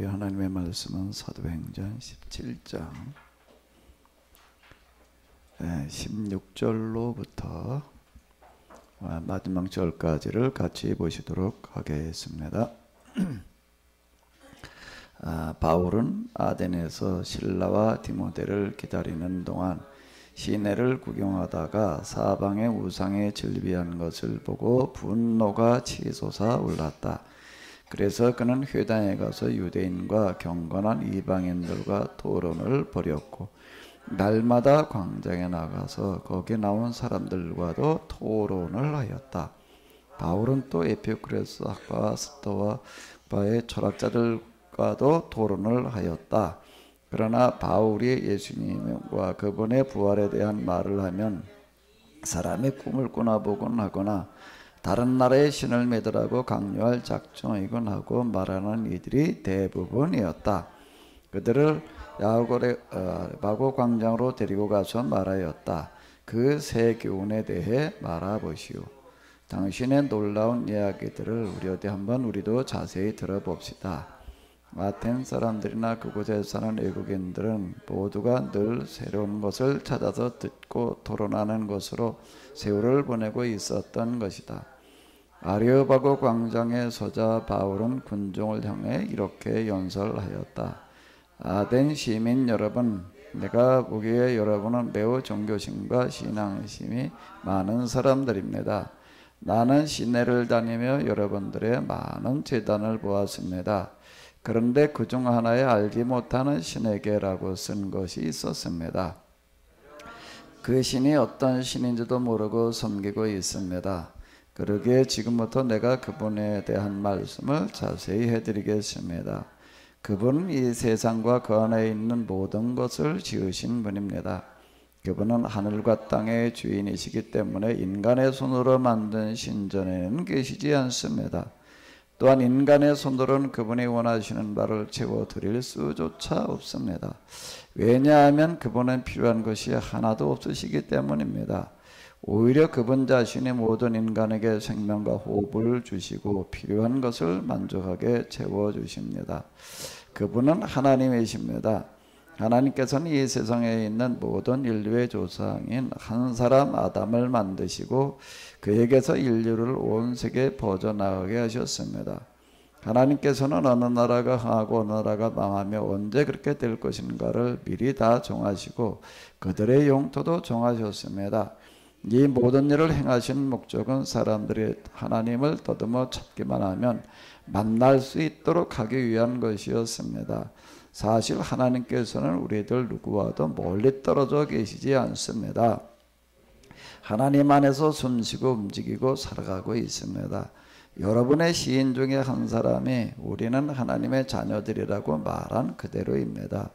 하나님의 말씀은 사도행전 17장 16절로부터 마지막 절까지를 같이 보시도록 하겠습니다. 바울은 아덴에서 실라와 디모데를 기다리는 동안 시내를 구경하다가 사방의 우상에 즐비한 것을 보고 분노가 치솟아 올랐다. 그래서 그는 회당에 가서 유대인과 경건한 이방인들과 토론을 벌였고 날마다 광장에 나가서 거기 나온 사람들과도 토론을 하였다. 바울은 또 에피쿠레스 학파와 스토아파의 철학자들과도 토론을 하였다. 그러나 바울이 예수님과 그분의 부활에 대한 말을 하면 사람이 꿈을 꾸나보곤 하거나 다른 나라의 신을 믿으라고 강요할 작정이곤 하고 말하는 이들이 대부분이었다. 그들을 야고레바고 광장으로 데리고 가서 말하였다. 그 새 교훈에 대해 말해보시오. 당신의 놀라운 이야기들을 한번 우리도 자세히 들어봅시다. 아텐 사람들이나 그곳에 사는 외국인들은 모두가 늘 새로운 것을 찾아서 듣고 토론하는 것으로 세월을 보내고 있었던 것이다. 아레오바고 광장에 서자 바울은 군중을 향해 이렇게 연설하였다. 아덴 시민 여러분, 내가 보기에 여러분은 매우 종교심과 신앙심이 많은 사람들입니다. 나는 시내를 다니며 여러분들의 많은 제단을 보았습니다. 그런데 그중 하나에 알지 못하는 신에게라고 쓴 것이 있었습니다. 그 신이 어떤 신인지도 모르고 섬기고 있습니다. 그러기에 지금부터 내가 그분에 대한 말씀을 자세히 해드리겠습니다. 그분은 이 세상과 그 안에 있는 모든 것을 지으신 분입니다. 그분은 하늘과 땅의 주인이시기 때문에 인간의 손으로 만든 신전에는 계시지 않습니다. 또한 인간의 손으로는 그분이 원하시는 바를 채워드릴 수조차 없습니다. 왜냐하면 그분은 필요한 것이 하나도 없으시기 때문입니다. 오히려 그분 자신이 모든 인간에게 생명과 호흡을 주시고 필요한 것을 만족하게 채워주십니다. 그분은 하나님이십니다. 하나님께서는 이 세상에 있는 모든 인류의 조상인 한 사람 아담을 만드시고 그에게서 인류를 온 세계에 퍼져나가게 하셨습니다. 하나님께서는 어느 나라가 흥하고 어느 나라가 망하며 언제 그렇게 될 것인가를 미리 다 정하시고 그들의 영토도 정하셨습니다. 이 모든 일을 행하신 목적은 사람들이 하나님을 더듬어 찾기만 하면 만날 수 있도록 하기 위한 것이었습니다. 사실 하나님께서는 우리들 누구와도 멀리 떨어져 계시지 않습니다. 하나님 안에서 숨쉬고 움직이고 살아가고 있습니다. 여러분의 시인 중에 한 사람이 우리는 하나님의 자녀들이라고 말한 그대로입니다.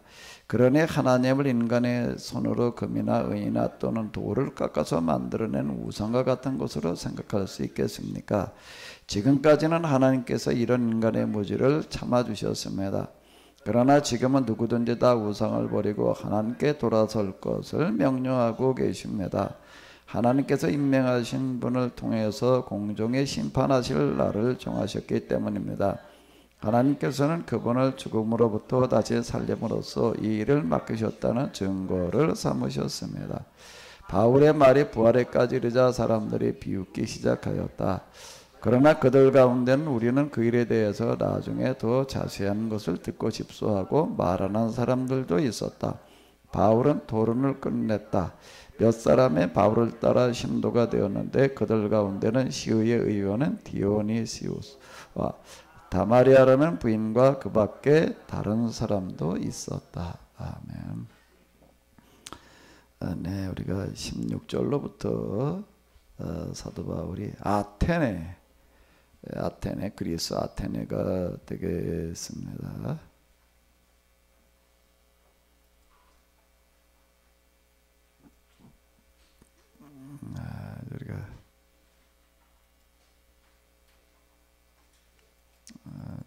그러니 하나님을 인간의 손으로 금이나 은이나 또는 돌을 깎아서 만들어낸 우상과 같은 것으로 생각할 수 있겠습니까? 지금까지는 하나님께서 이런 인간의 무지를 참아주셨습니다. 그러나 지금은 누구든지 다 우상을 버리고 하나님께 돌아설 것을 명령하고 계십니다. 하나님께서 임명하신 분을 통해서 공정에 심판하실 날을 정하셨기 때문입니다. 하나님께서는 그분을 죽음으로부터 다시 살림으로써 이 일을 맡기셨다는 증거를 삼으셨습니다. 바울의 말이 부활에까지 이르자 사람들이 비웃기 시작하였다. 그러나 그들 가운데는 우리는 그 일에 대해서 나중에 더 자세한 것을 듣고 싶소하고 말하는 사람들도 있었다. 바울은 토론을 끝냈다. 몇 사람의 바울을 따라 신도가 되었는데 그들 가운데는 시의의 의원은 디오니시우스와 다마리아라는 부인과 그 밖에 다른 사람도 있었다. 아멘. 네, 우리가 16절로부터 사도 바울이 아테네 그리스 아테네가 되겠습니다. 우리가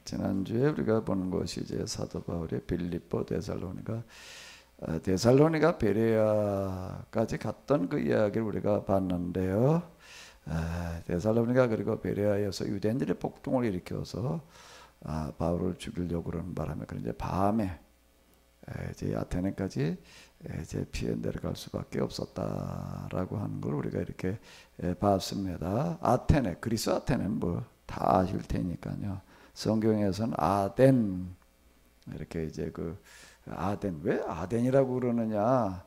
지난주에 우리가 본 것이 이제 사도 바울의 빌립보 데살로니가 베레아까지 갔던 그 이야기를 우리가 봤는데요. 데살로니가 그리고 베레아에서 유대인들의 폭동을 일으켜서 바울을 죽이려고 그러는 바람에 그런데 밤에 이제 아테네까지 이제 피해 내려갈 수밖에 없었다라고 하는 걸 우리가 이렇게 봤습니다. 아테네, 그리스 아테네는 뭐 다 아실 테니까요. 성경에서는 아덴 이렇게 이제 그 아덴, 왜 아덴이라고 그러느냐,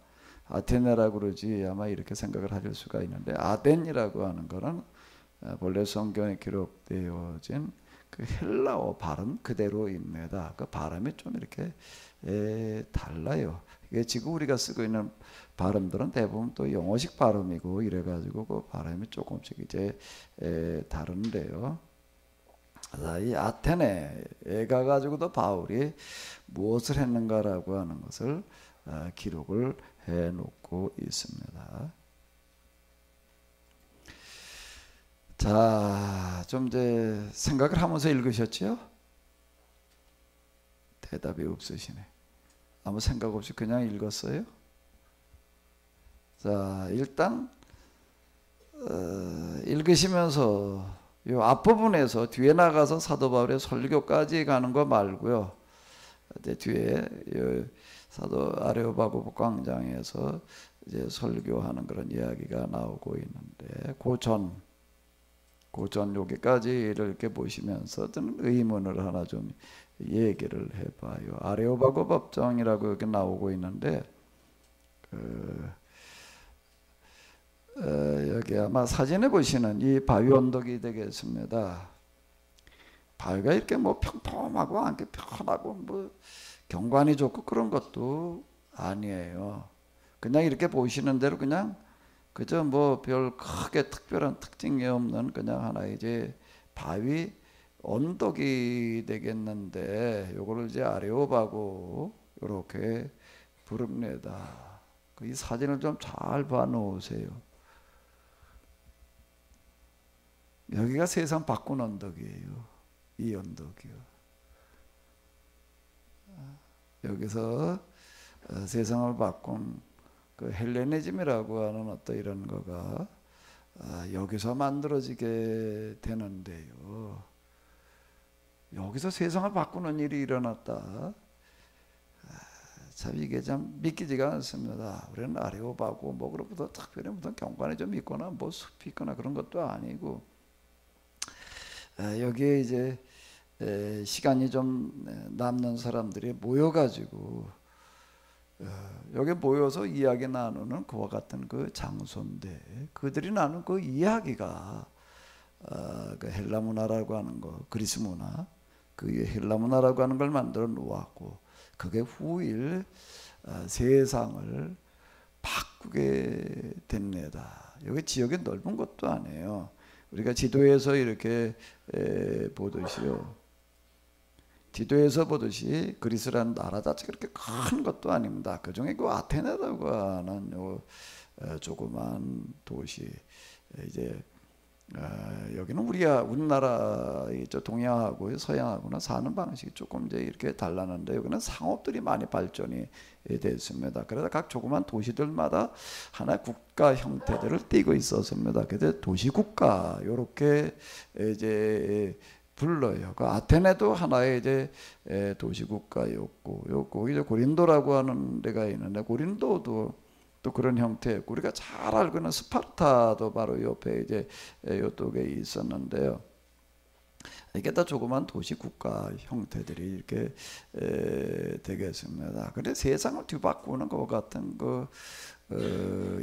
아테네라고 그러지 아마 이렇게 생각을 하실 수가 있는데, 아덴이라고 하는 거는 본래 성경에 기록되어진 그 헬라어 발음 그대로입니다. 그 발음이 좀 이렇게 달라요. 이게 지금 우리가 쓰고 있는 발음들은 대부분 또 영어식 발음이고 이래가지고 그 발음이 조금씩 이제 다른데요. 이 아테네에 가가지고도 바울이 무엇을 했는가라고 하는 것을 기록을 해놓고 있습니다. 자, 좀 이제 생각을 하면서 읽으셨죠? 대답이 없으시네. 아무 생각 없이 그냥 읽었어요? 자, 일단 읽으시면서 이 앞부분에서 뒤에 나가서 사도 바울의 설교까지 가는 거 말고요. 이제 뒤에 사도 아레오바고 광장에서 이제 설교하는 그런 이야기가 나오고 있는데 고전 여기까지를 이렇게 보시면서 저는 의문을 하나 좀 얘기를 해봐요. 아레오바고 법정이라고 여기 나오고 있는데 여기 아마 사진에 보시는 이 바위 언덕이 되겠습니다. 바위가 이렇게 뭐 평범하고 않게 편하고 뭐 경관이 좋고 그런 것도 아니에요. 그냥 이렇게 보시는 대로 그냥 그저 뭐 별 크게 특별한 특징이 없는 그냥 하나의 이제 바위 언덕이 되겠는데 요거를 이제 아레오바고 이렇게 부릅니다. 이 사진을 좀 잘 봐 놓으세요. 여기가 세상 바꾼 언덕이에요. 이 언덕이요. 여기서 세상을 바꾼 그 헬레니즘이라고 하는 어떤 이런 거가 여기서 만들어지게 되는데요. 여기서 세상을 바꾸는 일이 일어났다. 참 이게 참 믿기지가 않습니다. 우리는 아레오바고 뭐 그것보다 특별히 무슨 경관이 좀 있거나 뭐 숲이 있거나 그런 것도 아니고 여기에 이제 시간이 좀 남는 사람들이 모여가지고 여기 모여서 이야기 나누는 그와 같은 그 장소인데 그들이 나눈 그 이야기가 그 헬라 문화라고 하는 거, 그리스 문화, 그 헬라 문화라고 하는 걸 만들어 놓았고 그게 후일 세상을 바꾸게 됩니다. 여기 지역이 넓은 것도 아니에요. 우리가 지도에서 이렇게 보듯이요. 지도에서 보듯이 그리스라는 나라 자체가 그렇게 큰 것도 아닙니다. 그 중에 그 아테네라고 하는 요 조그만 도시, 이제 여기는 우리나라 동양하고 서양하고는 사는 방식이 조금 이제 이렇게 달랐는데 여기는 상업들이 많이 발전이 됐습니다. 그래서 각 조그만 도시들마다 하나의 국가 형태들을 띠고 있었습니다. 그래서 도시국가 이렇게 이제 불러요. 그 아테네도 하나의 이제 도시국가였고, 이제 고린도라고 하는 데가 있는데 고린도도 또 그런 형태였고, 우리가 잘 알고 있는 스파르타도 바로 옆에 이제 이쪽에 있었는데요. 이게 다 조그만 도시국가 형태들이 이렇게 되겠습니다. 근데 세상을 뒤바꾸는 것 같은 그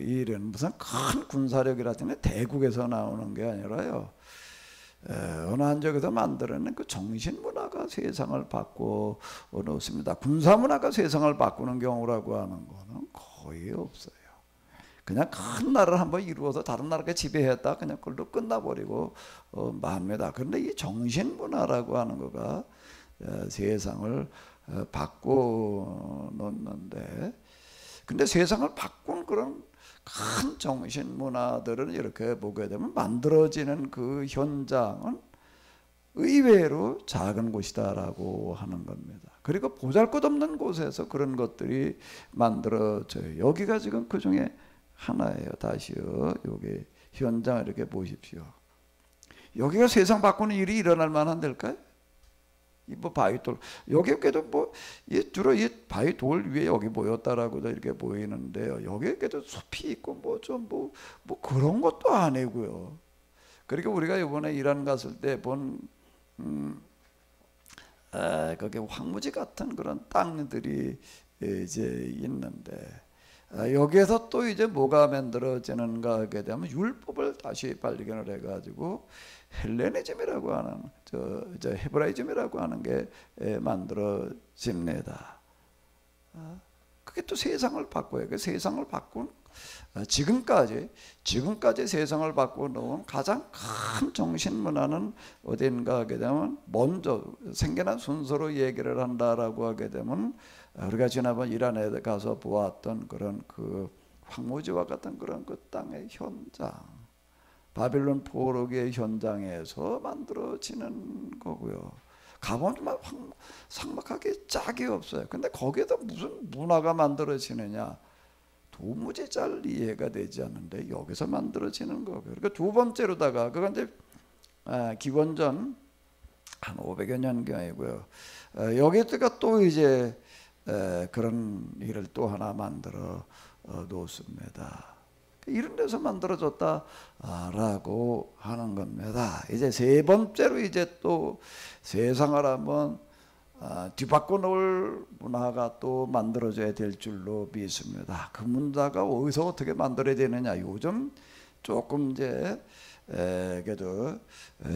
일은 무슨 큰 군사력이라든지 대국에서 나오는 게 아니라요. 어느 한 적에서 만들어낸 그 정신문화가 세상을 바꿔 놓습니다. 군사문화가 세상을 바꾸는 경우라고 하는 거는 거의 없어요. 그냥 큰 나라를 한번 이루어서 다른 나라가 지배했다 그냥 그걸로 끝나버리고 맙니다. 그런데 이 정신문화라고 하는 거가 세상을 바꿔 놓는데, 근데 세상을 바꾼 그런 큰 정신 문화들을 이렇게 보게 되면 만들어지는 그 현장은 의외로 작은 곳이다라고 하는 겁니다. 그리고 보잘것없는 곳에서 그런 것들이 만들어져요. 여기가 지금 그 중에 하나예요. 다시요. 여기 현장을 이렇게 보십시오. 여기가 세상 바꾸는 일이 일어날 만한 데일까요? 뭐 바위돌 여기에도 뭐 주로 이 바위돌 위에 여기 모였다라고도 이렇게 보이는데요. 여기에도 숲이 있고 뭐 좀 뭐 그런 것도 아니고요. 그리고 우리가 이번에 이란 갔을 때 본 거기 황무지 같은 그런 땅들이 이제 있는데 여기에서 또 이제 뭐가 만들어지는가 하게 되면 율법을 다시 발견을 해가지고 헬레니즘이라고 하는 저 헤브라이즘이라고 하는 게 만들어집니다. 그게 또 세상을 바꿔요. 그 세상을 바꾼 지금까지 세상을 바꿔놓은 가장 큰 정신 문화는 어딘가 하게 되면 먼저 생겨난 순서로 얘기를 한다라고 하게 되면 우리가 지난번 이란에 가서 보았던 그런 그 황무지와 같은 그런 그 땅의 현장, 바빌론 포로기의 현장에서 만들어지는 거고요. 가보면 삭막하게 짝이 없어요. 근데 거기에도 무슨 문화가 만들어지느냐? 도무지 잘 이해가 되지 않는데 여기서 만들어지는 거고요. 그러니까 두 번째로다가 그건 이제 기원전 한 500여 년경이고요. 여기다가 또 이제 그런 일을 또 하나 만들어 놓습니다. 이런 데서 만들어졌다라고 하는 겁니다. 이제 세 번째로 이제 또 세상을 한번 뒤바꿔 놓을 문화가 또 만들어져야 될 줄로 믿습니다. 그 문화가 어디서 어떻게 만들어야 되느냐? 요즘 조금 이제 그래도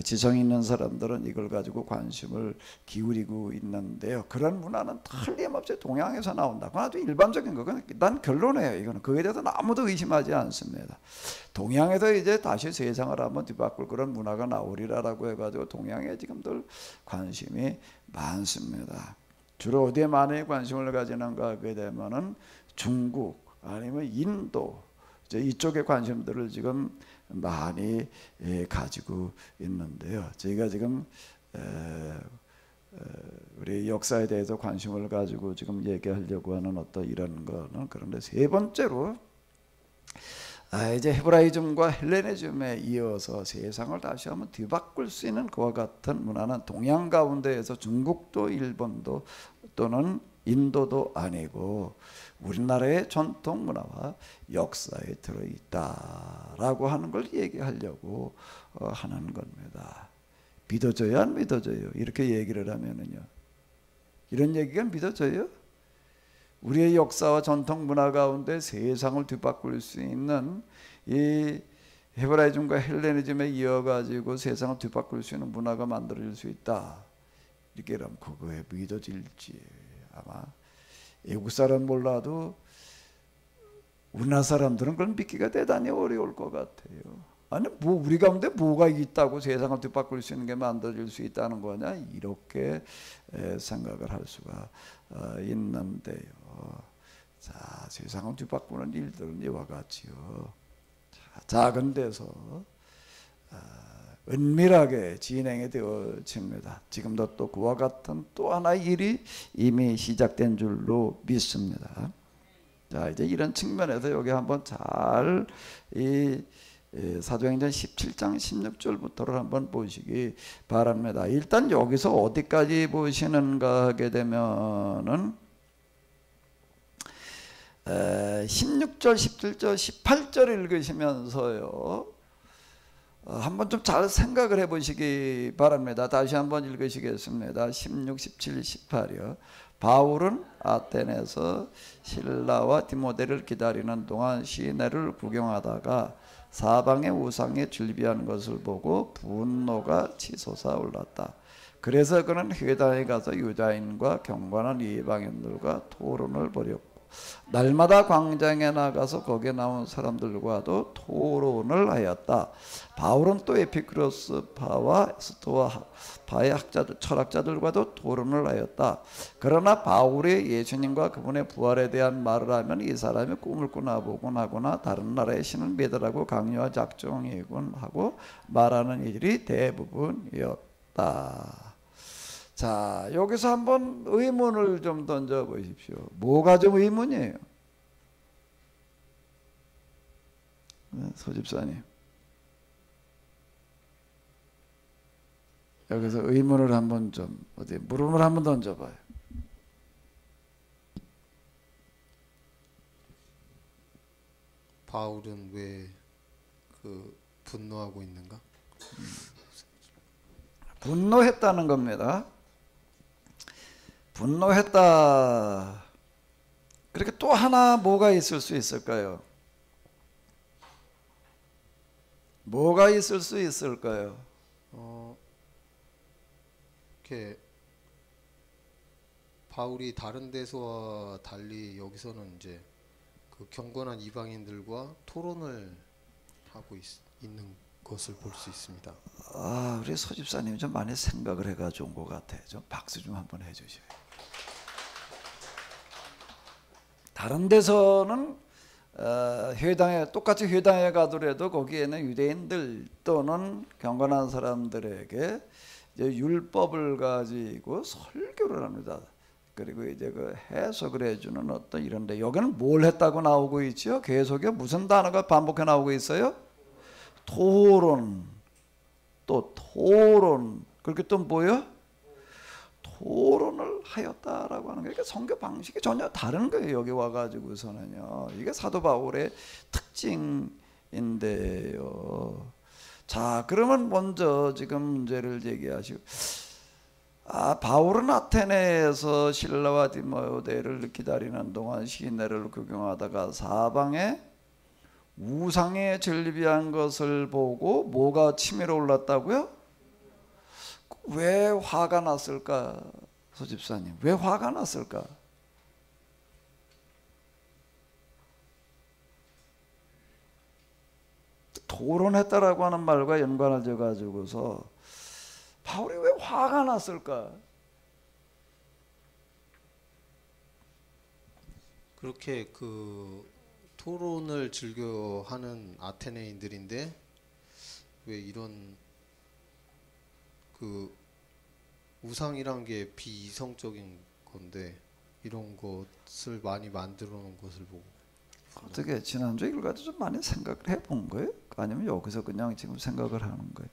지성 있는 사람들은 이걸 가지고 관심을 기울이고 있는데요. 그런 문화는 틀림없이 동양에서 나온다. 그건 아주 일반적인 거고 난 결론이에요. 이거는 그에 대해서는 아무도 의심하지 않습니다. 동양에서 이제 다시 세상을 한번 뒤바꿀 그런 문화가 나오리라라고 해가지고 동양에 지금들 관심이 많습니다. 주로 어디에 많이 관심을 가지는가 하게 되면은 중국 아니면 인도 이쪽에 관심들을 지금 많이 가지고 있는데요. 저희가 지금 우리 역사에 대해서 관심을 가지고 지금 얘기하려고 하는 어떤 이런 거는 그런데 세 번째로 이제 헤브라이즘과 헬레니즘에 이어서 세상을 다시 한번 뒤바꿀 수 있는 그와 같은 문화는 동양 가운데에서 중국도 일본도 또는 인도도 아니고 우리나라의 전통 문화와 역사에 들어있다라고 하는 걸 얘기하려고 하는 겁니다. 믿어져요, 안 믿어져요? 이렇게 얘기를 하면은요. 이런 얘기가 믿어져요? 우리의 역사와 전통 문화 가운데 세상을 뒤바꿀 수 있는 이 헤브라이즘과 헬레니즘에 이어가지고 세상을 뒤바꿀 수 있는 문화가 만들어질 수 있다. 이렇게 하면 그거에 믿어질지 아마 외국 사람 몰라도 우리나라 사람들은 그걸 믿기가 대단히 어려울 것 같아요. 아니 뭐 우리 가운데 뭐가 있다고 세상을 뒤바꿀 수 있는 게 만들어질 수 있다는 거냐 이렇게 생각을 할 수가 있는데요. 자, 세상을 뒤바꾸는 일들은 이와 같지요. 작은 데서 은밀하게 진행이 되어집니다. 지금도 또 그와 같은 또 하나의 일이 이미 시작된 줄로 믿습니다. 자, 이제 이런 측면에서 여기 한번 잘 이 사도행전 17장 16절부터를 한번 보시기 바랍니다. 일단 여기서 어디까지 보시는가 하게 되면은 16절, 17절, 18절 읽으시면서요. 한번 좀 잘 생각을 해보시기 바랍니다. 다시 한번 읽으시겠습니다. 16, 17, 18이요. 바울은 아테네에서 실라와 디모데를 기다리는 동안 시내를 구경하다가 사방의 우상에 즐비하는 것을 보고 분노가 치솟아 올랐다. 그래서 그는 회당에 가서 유다인과 경건한 이방인들과 토론을 벌였고 날마다 광장에 나가서 거기에 나온 사람들과도 토론을 하였다. 바울은 또 에피크로스파와 스토아파의 철학자들과도 토론을 하였다. 그러나 바울이 예수님과 그분의 부활에 대한 말을 하면 이 사람이 꿈을 꾸나보곤 하거나 다른 나라의 신을 믿으라고 강요와 작정이곤 하고 말하는 일이 대부분이었다. 자, 여기서 한번 의문을 좀 던져 보십시오. 뭐가 좀 의문이에요? 네, 소집사님. 여기서 의문을 한번 좀 어디 물음을 한번 던져봐요. 바울은 왜 분노하고 있는가? 분노했다는 겁니다. 분노했다. 그렇게 또 하나 뭐가 있을 수 있을까요? 뭐가 있을 수 있을까요? 이렇게 바울이 다른 데서와 달리 여기서는 이제 그 경건한 이방인들과 토론을 하고 있는 것을 볼 수 있습니다. 우리 소집사님 좀 많이 생각을 해가지고 온 것 같아요. 좀 박수 좀 한번 해주셔요. 다른 데서는 회당에 똑같이 회당에 가더라도 거기에는 유대인들 또는 경건한 사람들에게 이제 율법을 가지고 설교를 합니다. 그리고 이제 그 해석을 해주는 어떤 이런데 여기는 뭘 했다고 나오고 있죠? 계속에 무슨 단어가 반복해 나오고 있어요? 토론, 또 토론, 그렇게 또 뭐요? 토론을 하였다라고 하는 거예요. 그러니까 선교 방식이 전혀 다른 거예요. 여기 와가지고서는요. 이게 사도 바울의 특징인데요. 자, 그러면 먼저 지금 문제를 제기하시고, 바울은 아테네에서 실라와 디모데를 기다리는 동안 시내를 구경하다가 사방에 우상에 절비한 것을 보고 뭐가 치밀어 올랐다고요? 왜 화가 났을까? 소집사님, 왜 화가 났을까? 토론했다라고 하는 말과 연관을 져가지고서 바울이 왜 화가 났을까? 그렇게 토론을 즐겨하는 아테네인들인데 왜 이런 우상이란 게 비이성적인 건데 이런 것을 많이 만들어 놓은 것을 보고 어떻게 지난주 이걸 가지고 좀 많이 생각을 해본 거예요? 아니면 여기서 그냥 지금 생각을 하는 거예요?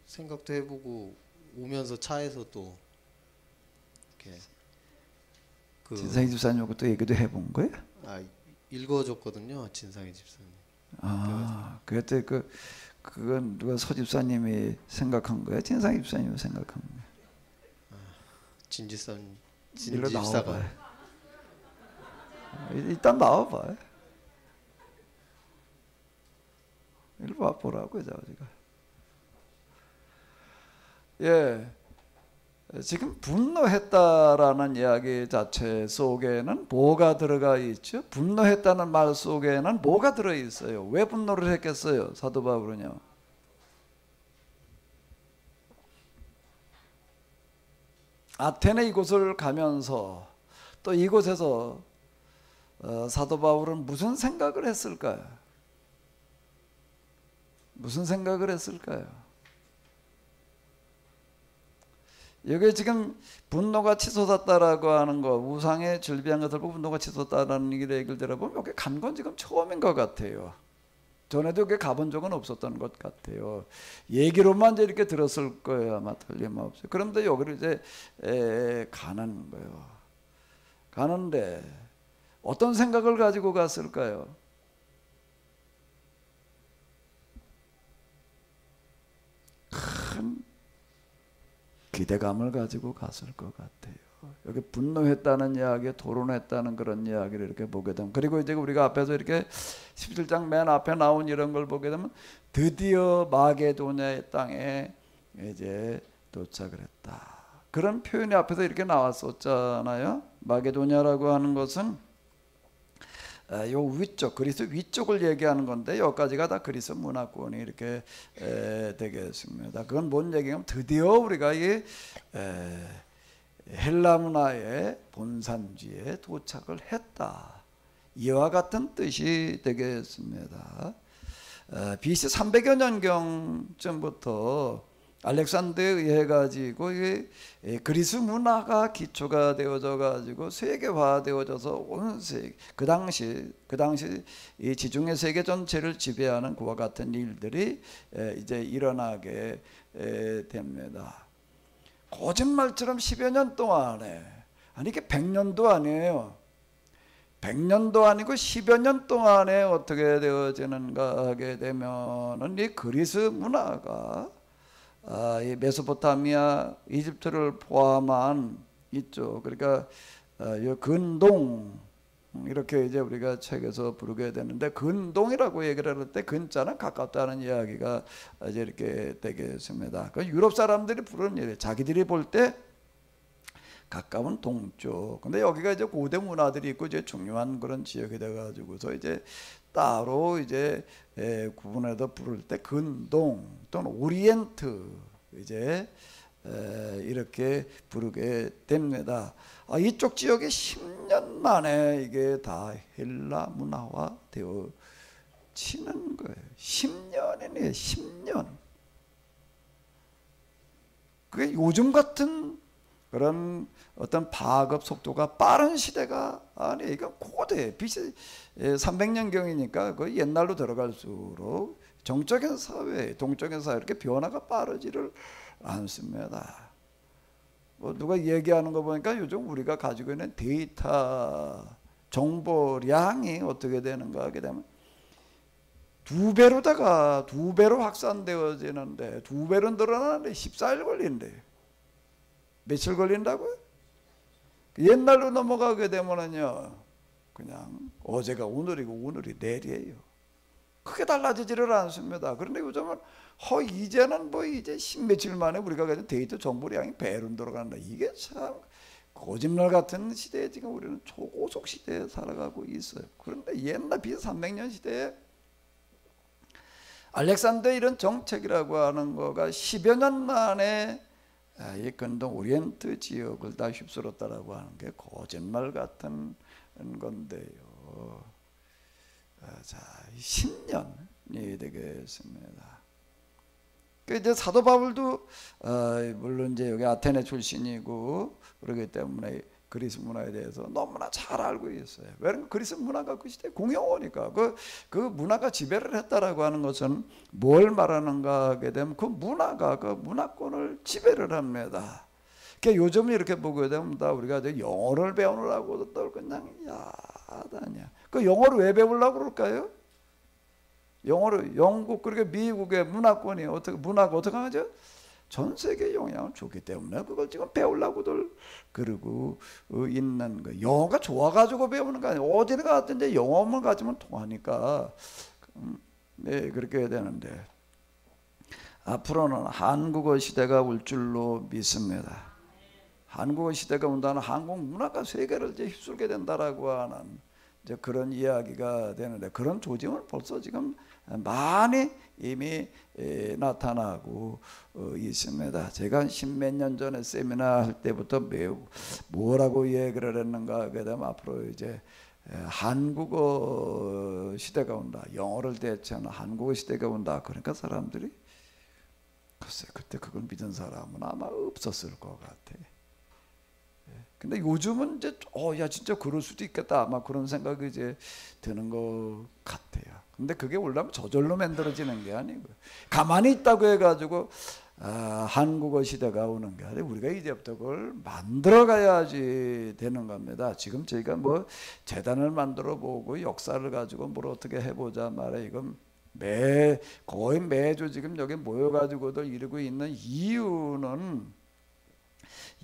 생각도 해보고 오면서 차에서 또 이렇게 진상희 집사님하고 또 얘기도 해본 거예요? 읽어줬거든요, 진상희 집사님. 그때 그건 누가 서 집사님이 생각한 거예요? 진상희 집사님이 생각한 거예요? 진 집사가. 일단 나와봐요. 이리 와보라고요, 제가. 예, 지금 분노했다라는 이야기 자체 속에는 뭐가 들어가 있죠? 분노했다는 말 속에는 뭐가 들어있어요? 왜 분노를 했겠어요? 사도 바울은요. 아테네 이곳을 가면서 또 이곳에서 사도 바울은 무슨 생각을 했을까요? 무슨 생각을 했을까요? 여기 지금 분노가 치솟았다라고 하는 거, 우상에 절비한 것을 보고 분노가 치솟았다라는 얘기를 들어보면 여기 간 건 지금 처음인 것 같아요. 전에도 여기 가본 적은 없었던 것 같아요. 얘기로만 이제 이렇게 들었을 거예요. 아마 틀림없어요. 그런데 여기를 이제 가는 거예요. 가는데 어떤 생각을 가지고 갔을까요? 큰 기대감을 가지고 갔을 것 같아요. 여기 분노했다는 이야기, 토론했다는 그런 이야기를 이렇게 보게 되면, 그리고 이제 우리가 앞에서 이렇게 17장 맨 앞에 나온 이런 걸 보게 되면 드디어 마게도냐의 땅에 이제 도착을 했다. 그런 표현이 앞에서 이렇게 나왔었잖아요. 마게도냐라고 하는 것은 요 위쪽, 그리스 위쪽을 얘기하는 건데 여기까지가 다 그리스 문화권이 이렇게 되겠습니다. 그건 뭔 얘기냐면 드디어 우리가 이 헬라 문화의 본산지에 도착을 했다. 이와 같은 뜻이 되겠습니다. BC 300여 년경쯤부터 알렉산더에 의해 가지고 그리스 문화가 기초가 되어져 가지고 세계화되어져서 온 세계 그 당시 이 지중해 세계 전체를 지배하는 그와 같은 일들이 이제 일어나게 됩니다. 거짓말처럼 10여 년 동안에, 아니 이게 100년도 아니에요. 100년도 아니고 10여 년 동안에 어떻게 되어지는가 하게 되면은 이 그리스 문화가 이 메소포타미아, 이집트를 포함한 이쪽, 그러니까 이 근동, 이렇게 이제 우리가 책에서 부르게 되는데, 근동이라고 얘기를 할 때 근자는 가깝다는 이야기가 이제 이렇게 되겠습니다. 그 유럽 사람들이 부르는 얘기, 자기들이 볼 때 가까운 동쪽. 근데 여기가 이제 고대 문화들이 있고 이제 중요한 그런 지역이 돼가지고서 이제 따로 이제 구분해서 부를 때 근동 또는 오리엔트 이제 이렇게 부르게 됩니다. 이쪽 지역에 10년 만에 이게 다 헬라 문화화 되어지는 거예요. 10년이네, 10년. 그게 요즘 같은 그런 어떤 파급 속도가 빠른 시대가 아니, 이건 고대 BC 300년경이니까 그 옛날로 들어갈수록 정적인 사회, 동적인 사회 이렇게 변화가 빠르지를 않습니다. 뭐 누가 얘기하는 거 보니까 요즘 우리가 가지고 있는 데이터 정보량이 어떻게 되는가 하게 되면 두 배로 확산되어지는데, 2배로 늘어나는데 14일 걸린대요. 며칠 걸린다고요? 옛날로 넘어가게 되면은요, 그냥 어제가 오늘이고 오늘이 내일이에요. 크게 달라지지를 않습니다. 그런데 요즘은 이제는 뭐 이제 10며칠 만에 우리가 가진 데이터 정보량이 배로 늘어간다. 이게 참 거짓말 같은 시대에 지금 우리는 초고속 시대에 살아가고 있어요. 그런데 옛날 BC 300년 시대에 알렉산더 이런 정책이라고 하는 거가 10여 년 만에 이 근동 오리엔트 지역을 다 휩쓸었다라고 하는 게 거짓말 같은 건데요. 자, 10년이 되겠습니다. 그 이제 사도 바울도 물론 이제 여기 아테네 출신이고 그렇기 때문에 그리스 문화에 대해서 너무나 잘 알고 있어요. 왜냐하면 그리스 문화가 그 시대 공용어니까 그 문화가 지배를 했다라고 하는 것은 뭘 말하는가 하게 되면 그 문화가 그 문화권을 지배를 합니다. 그러니까 요즘 이렇게 보게 되면 우리가 이제 영어를 배우느라고 또 그냥 야다냐. 그 영어를 왜 배우려고 그럴까요? 영어를 영국 그렇게 미국의 문화권이 문화가 어떻게 하죠? 전 세계에 영향을 주기 때문에 그걸 지금 배우려고들 그러고 있는 거예요. 영어가 좋아가지고 배우는 거 아니에요. 어디를 갔든지 영어만 가지면 통하니까 네, 그렇게 해야 되는데 앞으로는 한국어 시대가 올 줄로 믿습니다. 한국어 시대가 온다는 한국 문화가 세계를 이제 휩쓸게 된다라고 하는 이제 그런 이야기가 되는데, 그런 조짐을 벌써 지금 많이 이미 나타나고 있습니다. 제가 10몇 년 전에 세미나 할 때부터 매우 뭐라고 얘기를 했는가 하게 되면 앞으로 이제 한국어 시대가 온다, 영어를 대체하는 한국어 시대가 온다. 그러니까 사람들이 글쎄 그때 그걸 믿은 사람은 아마 없었을 것 같아. 근데 요즘은 이제 야 진짜 그럴 수도 있겠다, 아마 그런 생각이 이제 드는 것 같아요. 근데 그게 올라면 저절로 만들어지는 게 아니고 가만히 있다고 해가지고 한국어 시대가 오는 게 아니라 우리가 이제부터 그걸 만들어 가야지 되는 겁니다. 지금 저희가 뭐 재단을 만들어 보고 역사를 가지고 뭘 어떻게 해보자 말해, 이건 거의 매주 지금 여기 모여가지고도 이러고 있는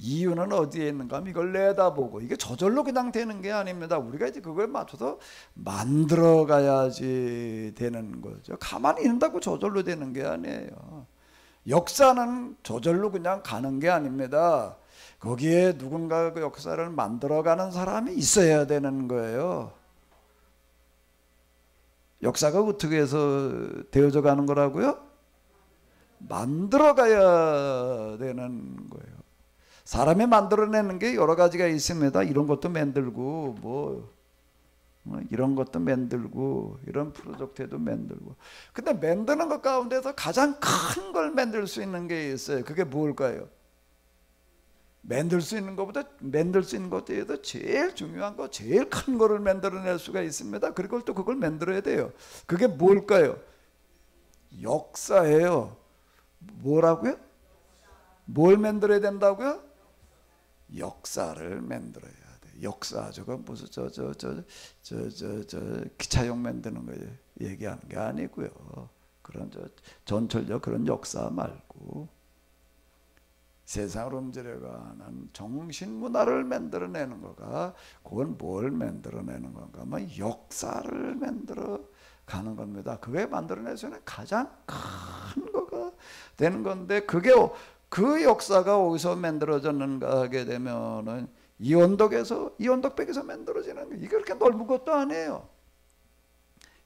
이유는 어디에 있는가 하면 이걸 내다보고 이게 저절로 그냥 되는 게 아닙니다. 우리가 이제 그거에 맞춰서 만들어 가야지 되는 거죠. 가만히 있는다고 저절로 되는 게 아니에요. 역사는 저절로 그냥 가는 게 아닙니다. 거기에 누군가 그 역사를 만들어 가는 사람이 있어야 되는 거예요. 역사가 어떻게 해서 되어져 가는 거라고요? 만들어 가야 되는 거예요. 사람이 만들어내는 게 여러 가지가 있습니다. 이런 것도 만들고 이런 것도 만들고 이런 프로젝트도 만들고. 근데 만드는 것 가운데서 가장 큰 걸 만들 수 있는 게 있어요. 그게 뭘까요? 만들 수 있는 것보다 제일 중요한 거, 제일 큰 거를 만들어낼 수가 있습니다. 그리고 또 그걸 만들어야 돼요. 그게 뭘까요? 역사예요. 뭐라고요? 뭘 만들어야 된다고요? 역사를 만들어야 돼. 역사, 저거 무슨 기차용 만드는 거 얘기하는 게 아니고요. 그런 전철역 그런 역사 말고 세상을 움직여가는 정신 문화를 만들어내는 거가, 그건 뭘 만들어내는 건가? 뭐 역사를 만들어 가는 겁니다. 그게 만들어낼 수 있는 가장 큰 거가 되는 건데, 그게 그 역사가 어디서 만들어졌는가 하게 되면은 이 언덕백에서 만들어지는 거예요. 이게 그렇게 넓은 것도 아니에요.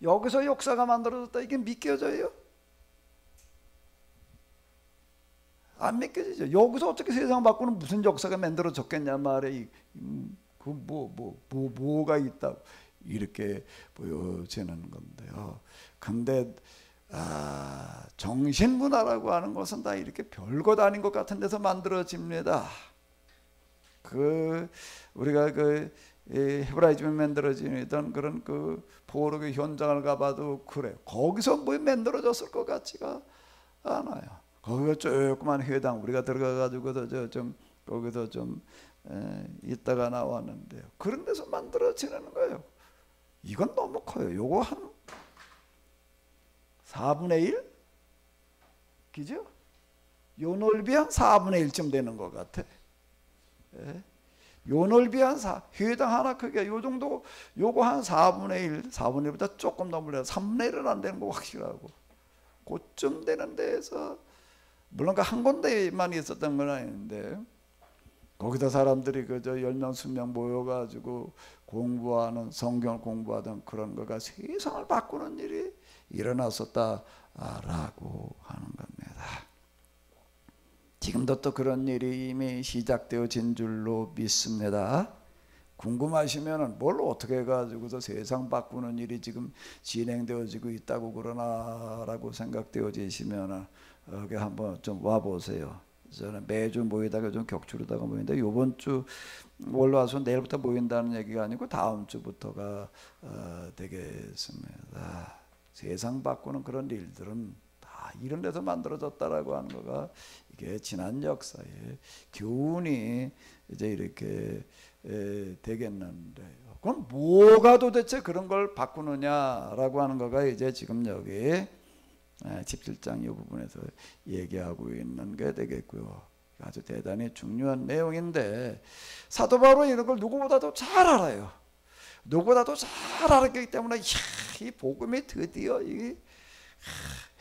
여기서 역사가 만들어졌다, 이게 믿겨져요? 안 믿겨지죠. 여기서 어떻게 세상 바꾸는 무슨 역사가 만들어졌겠냐 말에 뭐가 있다고 이렇게 보여지는 건데요. 근데 정신문화라고 하는 것은 다 이렇게 별것 아닌 것 같은 데서 만들어집니다. 우리가 헤브라이즘에 만들어지던 그런 포로의 현장을 가봐도 그래요. 거기서 뭐 만들어졌을 것 같지가 않아요. 거기가 조그만 회당, 우리가 들어가가지고 거기서 좀 있다가 나왔는데요. 그런 데서 만들어지는 거예요. 이건 너무 커요. 요거 한 4분의 1? 그죠? 요 넓이 한 4분의 1쯤 되는 것 같아. 예? 요 넓이 한 회당 하나 크기가 요 정도, 요거 한 4분의 1, 4분의 1보다 조금 넘으려 3분의 1은 안 되는 거 확실하고. 그쯤 되는 데에서, 물론 한 군데만 있었던 건 아닌데, 거기다 사람들이 그저 10명, 20명 모여가지고 공부하는, 성경을 공부하던 그런 거가 세상을 바꾸는 일이 일어났었다라고 하는 겁니다. 지금도 또 그런 일이 이미 시작되어진 줄로 믿습니다. 궁금하시면은 뭘 어떻게 해가지고서 세상 바꾸는 일이 지금 진행되어지고 있다고 그러나라고 생각되어지시면은 여기 한번 좀 와보세요. 저는 매주 모이다가 좀 격주로다가 모이는데, 요번 주 올라와서 내일부터 모인다는 얘기가 아니고 다음 주부터가 되겠습니다. 세상 바꾸는 그런 일들은 다 이런 데서 만들어졌다라고 하는 거가, 이게 지난 역사의 교훈이 이제 이렇게 되겠는데요. 그럼 뭐가 도대체 그런 걸 바꾸느냐라고 하는 거가 이제 지금 여기 17장 이 부분에서 얘기하고 있는 게 되겠고요. 아주 대단히 중요한 내용인데, 사도 바울은 이런 걸 누구보다도 잘 알아요. 누구보다도 잘 알았기 때문에 이 복음이 드디어 이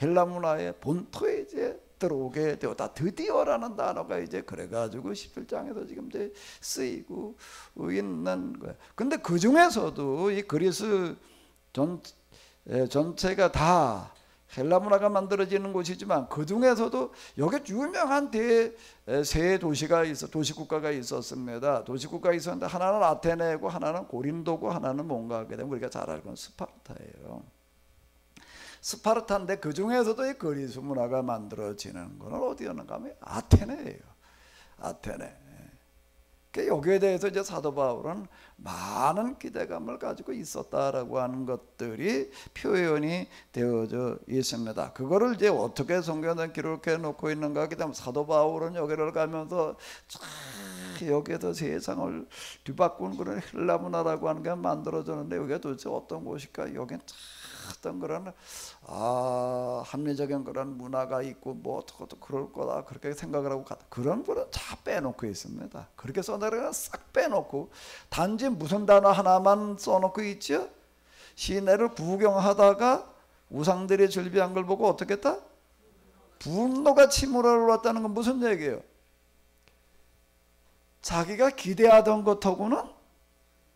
헬라 문화의 본토에 이제 들어오게 되었다. 드디어라는 단어가 이제 그래가지고 17장에서 지금 이제 쓰이고 있는 거예요. 근데 그 중에서도 이 그리스 전체가 다 헬라 문화가 만들어지는 곳이지만, 그 중에서도 여기 유명한 세 도시가 도시국가가 있었습니다. 도시국가가 있었는데, 하나는 아테네고, 하나는 고린도고, 하나는 뭔가 하게 되면 우리가 잘 알고 있는 스파르타예요. 스파르타인데 그 중에서도 이 그리스 문화가 만들어지는 건 어디였는가 하면 아테네예요. 아테네. 여기에 대해서 이제 사도 바울은 많은 기대감을 가지고 있었다라고 하는 것들이 표현이 되어져 있습니다. 그거를 이제 어떻게 성경에 기록해 놓고 있는가 하기 때문에, 사도 바울은 여기를 가면서 여기에서 세상을 뒤바꾼 그런 헬라 문화라고 하는 게 만들어졌는데, 여기가 도대체 어떤 곳일까? 여긴 어떤 그런 합리적인 그런 문화가 있고 뭐 어떻게 그럴 거다 그렇게 생각을 하고 그런 거는 다 빼놓고 있습니다. 그렇게 써내려가 싹 빼놓고 단지 무슨 단어 하나만 써놓고 있죠. 시내를 구경하다가 우상들이 즐비한 걸 보고 어떻게 했다? 분노가 치밀어 올랐다는 건 무슨 얘기예요? 자기가 기대하던 것하고는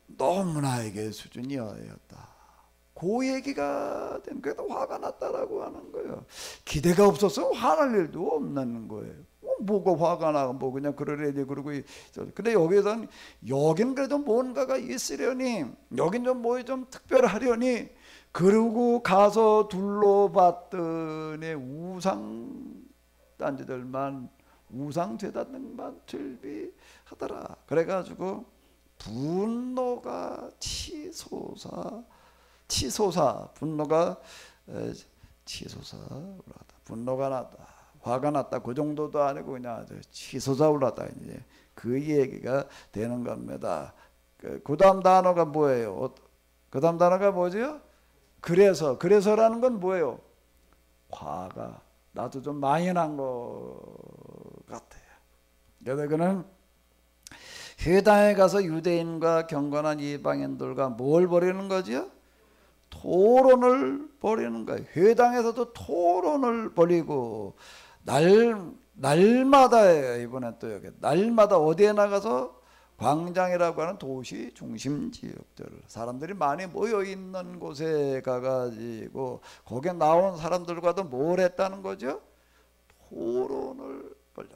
너무나 이게 수준이 어였다. 그 얘기가 된 거에도 화가 났다라고 하는 거예요. 기대가 없었으면 화날 일도 없는 거예요. 뭐가 화가 나, 뭐 그냥 그러려니 그러고. 근데 여기서는 여긴 그래도 뭔가가 있으려니, 여긴 좀 뭐 좀 특별하려니, 그러고 가서 둘러봤더니 우상 단지들만, 우상 제단들만 즐비하더라. 그래가지고 분노가 치솟아 분노가 치솟아 올라다. 분노가 났다, 화가 났다, 그 정도도 아니고 그냥 치솟아 올랐다. 이제 그 얘기가 되는 겁니다. 그 다음 단어가 뭐예요? 그 다음 단어가 뭐죠? 그래서라는 건 뭐예요? 화가 나도 좀 많이 난 것 같아요. 그래서 그는 회당에 가서 유대인과 경건한 이방인들과 뭘 벌이는 거죠? 토론을 벌이는 거예요. 회당에서도 토론을 벌이고, 날마다예요. 이번에 또 여기 날마다 어디에 나가서, 광장이라고 하는 도시 중심 지역들, 사람들이 많이 모여 있는 곳에 가가지고 거기에 나온 사람들과도 뭘 했다는 거죠? 토론을 벌였다.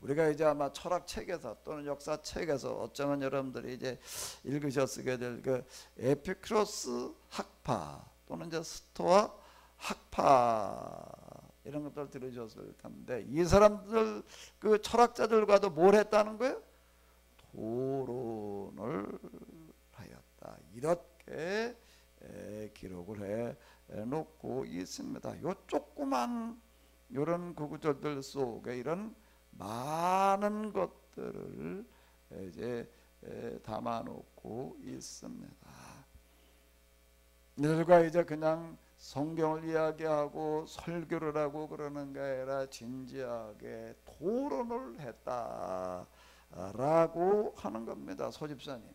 우리가 이제 아마 철학책에서 또는 역사책에서 어쩌면 여러분들이 이제 읽으셨게 될 그 에피크로스 학파 또는 이제 스토아 학파 이런 것들 들으셨을 텐데, 이 사람들 그 철학자들과도 뭘 했다는 거예요? 토론을 하였다. 이렇게 기록을 해 놓고 있습니다. 요 조그만 이런 구구절들 속에 이런 많은 것들을 이제 담아 놓고 있습니다. 이들과 이제 그냥 성경을 이야기하고 설교를 하고 그러는 게 아니라 진지하게 토론을 했다 라고 하는 겁니다. 소집사님,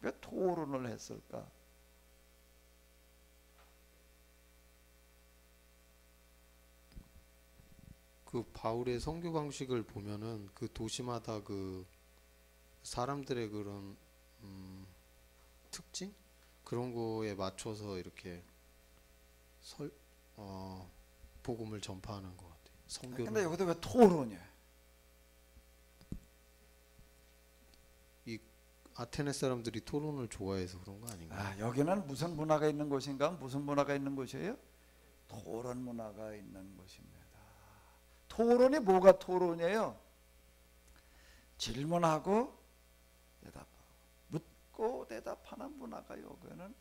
왜 토론을 했을까? 그 바울의 선교 방식을 보면은 그 도시마다 그 사람들의 그런 특징 그런 거에 맞춰서 이렇게 복음을 전파하는 것 같아요. 선교를. 근데 여기서 왜 토론이야? 이 아테네 사람들이 토론을 좋아해서 그런 거 아닌가요? 여기는 무슨 문화가 있는 곳인가? 무슨 문화가 있는 곳이에요? 토론 문화가 있는 곳입니다. 토론이 뭐가 토론이에요? 질문하고 대답하고, 묻고 대답하는 문화가 여기는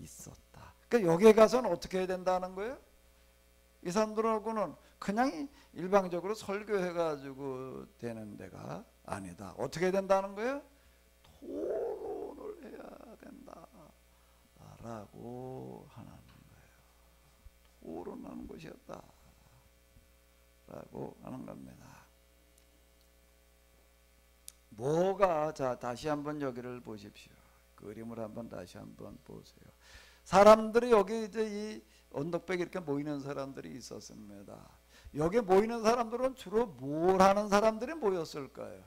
있었다. 그러니까 여기에 가서는 어떻게 해야 된다는 거예요? 이 사람들하고는 그냥 일방적으로 설교해가지고 되는 데가 아니다. 어떻게 해야 된다는 거예요? 토론을 해야 된다 라고 하는 거예요. 토론하는 것이었다 라고 하는 겁니다. 뭐가, 자 다시 한번 여기를 보십시오. 그림을 한번 다시 한번 보세요. 사람들이 여기 이제 이 언덕백에 이렇게 모이는 사람들이 있었습니다. 여기 모이는 사람들은 주로 뭘 하는 사람들이 모였을까요?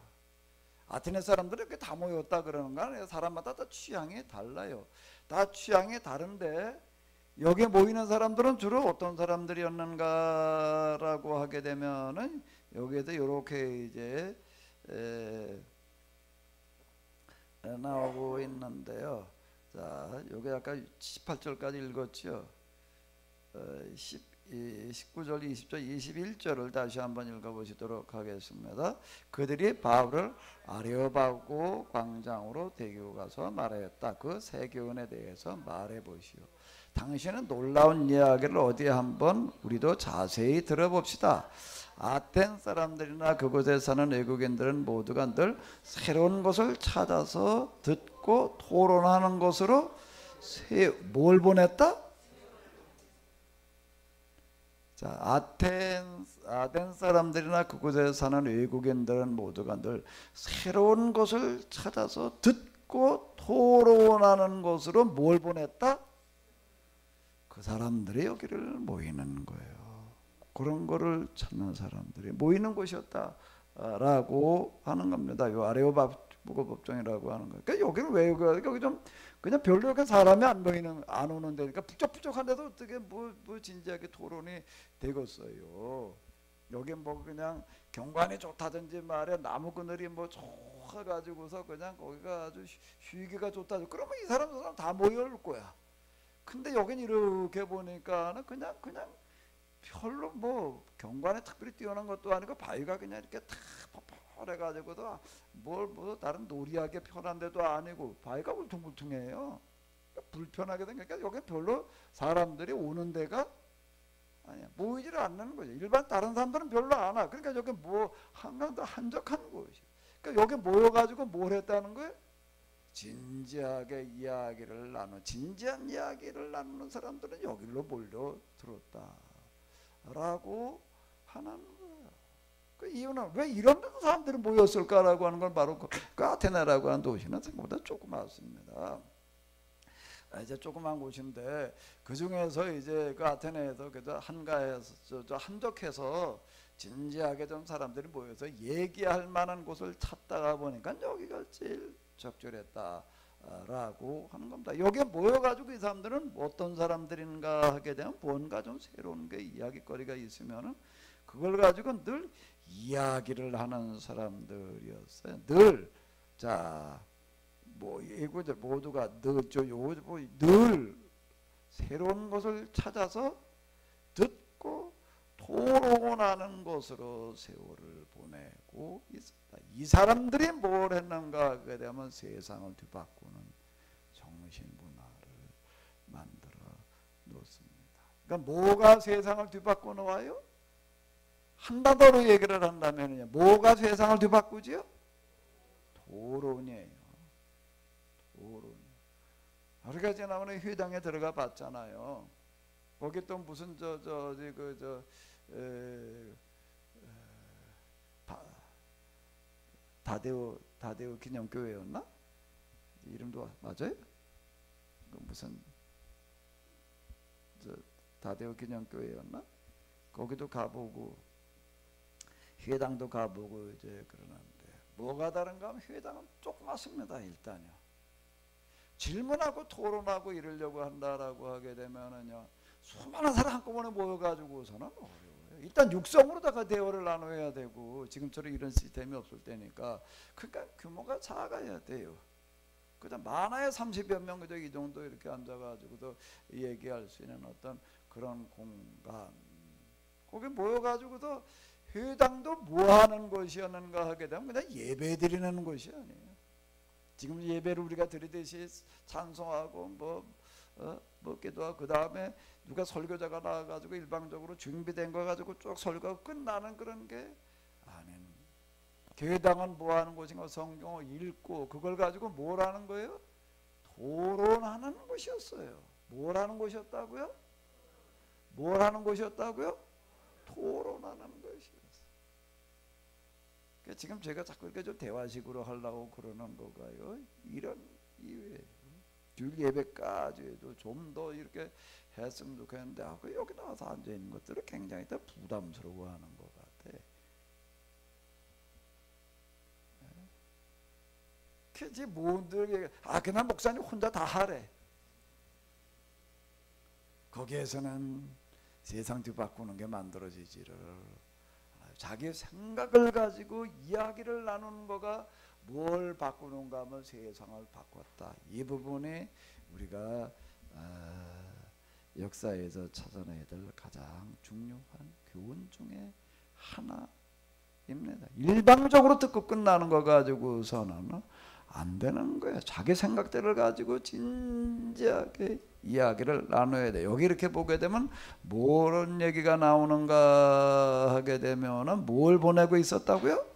아테네 사람들이 이렇게 다 모였다 그러는 거 아니에요? 사람마다 다 취향이 달라요. 다 취향이 다른데 여기 모이는 사람들은 주로 어떤 사람들이었는가라고 하게 되면은 여기에도 이렇게 이제 나오고 있는데요. 자, 여기 아까 18절까지 읽었죠. 19절, 20절, 21절을 다시 한번 읽어보시도록 하겠습니다. 그들이 바울을 아레오바고 광장으로 데리고 가서 말하였다. 그 새 교훈에 대해서 말해보시오. 당신은 놀라운 이야기를 어디에 한번 우리도 자세히 들어봅시다. 아텐 사람들이나 그곳에 사는 외국인들은 모두가 늘 새로운 것을 찾아서 듣고 토론하는 것으로 뭘 보냈다? 자, 아텐 사람들이나 그곳에 사는 외국인들은 모두가 늘 새로운 것을 찾아서 듣고 토론하는 것으로 뭘 보냈다? 그 사람들이 여기를 모이는 거예요. 그런 거를 찾는 사람들이 모이는 곳이었다라고 하는 겁니다. 이 아레오바고 법정이라고 하는 거예요. 그러니까 여기는 왜 여기 좀 그냥 별로 이렇게 사람이 안 오는 데니까 북적북적한데도 어떻게 뭐 진지하게 토론이 되겠어요. 여기 뭐 그냥 경관이 좋다든지 말이야 나무 그늘이 뭐 좋아가지고서 그냥 거기가 아주 쉬기가 좋다. 그러면 이 사람 저 사람 다 모여올 거야. 근데 여긴 이렇게 보니까는 그냥 별로 뭐 경관에 특별히 뛰어난 것도 아니고 바위가 그냥 이렇게 탁 퍼퍼해가지고도 뭐 다른 놀이하게 편한 데도 아니고 바위가 울퉁불퉁해요. 그러니까 불편하게 생기니까 여기 별로 사람들이 오는 데가 아니야. 모이지를 않는 거죠. 일반 다른 사람들은 별로 안 와. 그러니까 여기 뭐 한강도 한적한 곳이. 그러니까 여기 모여가지고 뭘 했다는 거예요? 진지하게 이야기를 진지한 이야기를 나누는 사람들은 여기로 몰려들었다라고 하는 거예요. 그 이유는 왜 이런 데도 사람들이 모였을까라고 하는 건 바로 그 아테네라고 하는 도시는 생각보다 조그맣습니다. 이제 조그만 곳인데 그 중에서 이제 그 아테네에서 그저 한가해서 저 한적해서 진지하게 좀 사람들이 모여서 얘기할 만한 곳을 찾다가 보니까 여기가 제일 적절했다라고 하는 겁니다. 여기에 모여가지고 이 사람들은 어떤 사람들인가 하게 되면 뭔가 좀 새로운 게 이야기거리가 있으면은 그걸 가지고 늘 이야기를 하는 사람들이었어요. 늘 뭐 이거들 모두가 늘 새로운 것을 찾아서 듣고 토론하는 것으로 세월을 보내고 있습니다. 이 사람들이 뭘 했는가 하게 되면 세상을 뒤바꾸는 정신문화를 만들어 놓습니다. 그러니까 뭐가 세상을 뒤바꿔 놓아요? 한 단어로 얘기를 한다면 뭐가 세상을 뒤바꾸지요? 토론이에요. 토론. 우리가 지난번에 회당에 들어가 봤잖아요. 거기 또 무슨 다데오 기념교회였나? 이름도 맞아요? 그 무슨 다데오 기념교회였나? 거기도 가보고 회당도 가보고 이제 그러는데 뭐가 다른가 하면 회당은 조그맣습니다. 일단요. 질문하고 토론하고 이러려고 한다라고 하게 되면은요 수많은 사람 한꺼번에 모여가지고서는 어려워요. 일단 육성으로다가 대화를 나눠야 되고 지금처럼 이런 시스템이 없을 때니까 그러니까 규모가 작아야 돼요. 그냥 많아야 30여 명 그저 이 정도 이렇게 앉아가지고도 얘기할 수 있는 어떤 그런 공간. 거기 모여가지고도 회당도 뭐 하는 것이었는가 하게 되면 그냥 예배 드리는 것이 아니에요. 지금 예배를 우리가 드리듯이 찬송하고 뭐 기도하고 그 다음에 누가 설교자가 나와가지고 일방적으로 준비된 거 가지고 쭉 설교하고 끝나는 그런 게 아닌. 교회당은 뭐 하는 곳인가? 성경을 읽고 그걸 가지고 뭘 하는 거예요? 토론하는 곳이었어요. 뭘 하는 곳이었다고요? 뭘 하는 곳이었다고요? 토론하는 것이었어요. 지금 제가 자꾸 이렇게 좀 대화식으로 하려고 그러는 거가요. 이런 이유예요. 주일 예배까지도 좀 더 이렇게 했으면 좋겠는데 여기 나와서 앉아 있는 것들을 굉장히 더 부담스러워하는 것 같아. 그지 뭔들 그냥 목사님 혼자 다 하래. 거기에서는 세상 뒤바꾸는 게 만들어지지를. 자기 생각을 가지고 이야기를 나누는 거가 뭘 바꾸는가 하면 세상을 바꿨다. 이 부분이 우리가 역사에서 찾아내야 될 가장 중요한 교훈 중에 하나입니다. 일방적으로 듣고 끝나는 거 가지고서는 안 되는 거예요. 자기 생각들을 가지고 진지하게 이야기를 나눠야 돼. 여기 이렇게 보게 되면 뭐런 얘기가 나오는가 하게 되면은 뭘 보내고 있었다고요?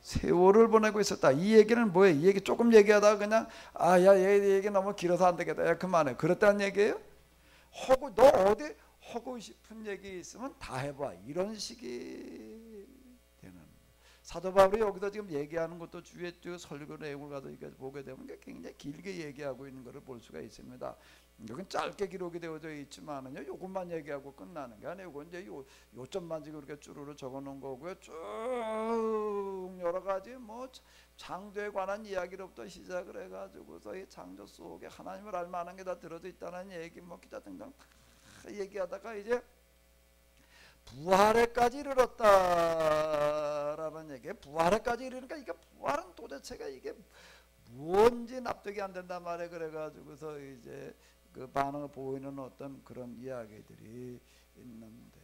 세월을 보내고 있었다. 이 얘기는 뭐예요? 이 얘기 조금 얘기하다가 그냥 얘 얘기 너무 길어서 안 되겠다. 야 그만해. 그랬다는 얘기예요? 너 어디 하고 싶은 얘기 있으면 다 해봐. 이런 식이 되는. 사도 바울이 여기서 지금 얘기하는 것도 주의 설교 내용을 가서 보게 되면 굉장히 길게 얘기하고 있는 것을 볼 수가 있습니다. 여긴 짧게 기록이 되어져 있지만은요, 요것만 얘기하고 끝나는 게 아니에요. 이건 이제 요점만 지금 이렇게 쭈루루 적어놓은 거고요. 쭉 여러 가지 뭐 창조에 관한 이야기로부터 시작을 해가지고서 이 창조 속에 하나님을 알 만한 게 다 들어져 있다는 얘기, 뭐 기타 등등 다 얘기하다가 이제 부활에까지 이르렀다라는 얘기에 부활에까지 이르니까 이게 부활은 도대체가 이게 뭔지 납득이 안 된단 말이에요. 그래가지고서 이제 그 반응을 보이는 어떤 그런 이야기들이 있는데,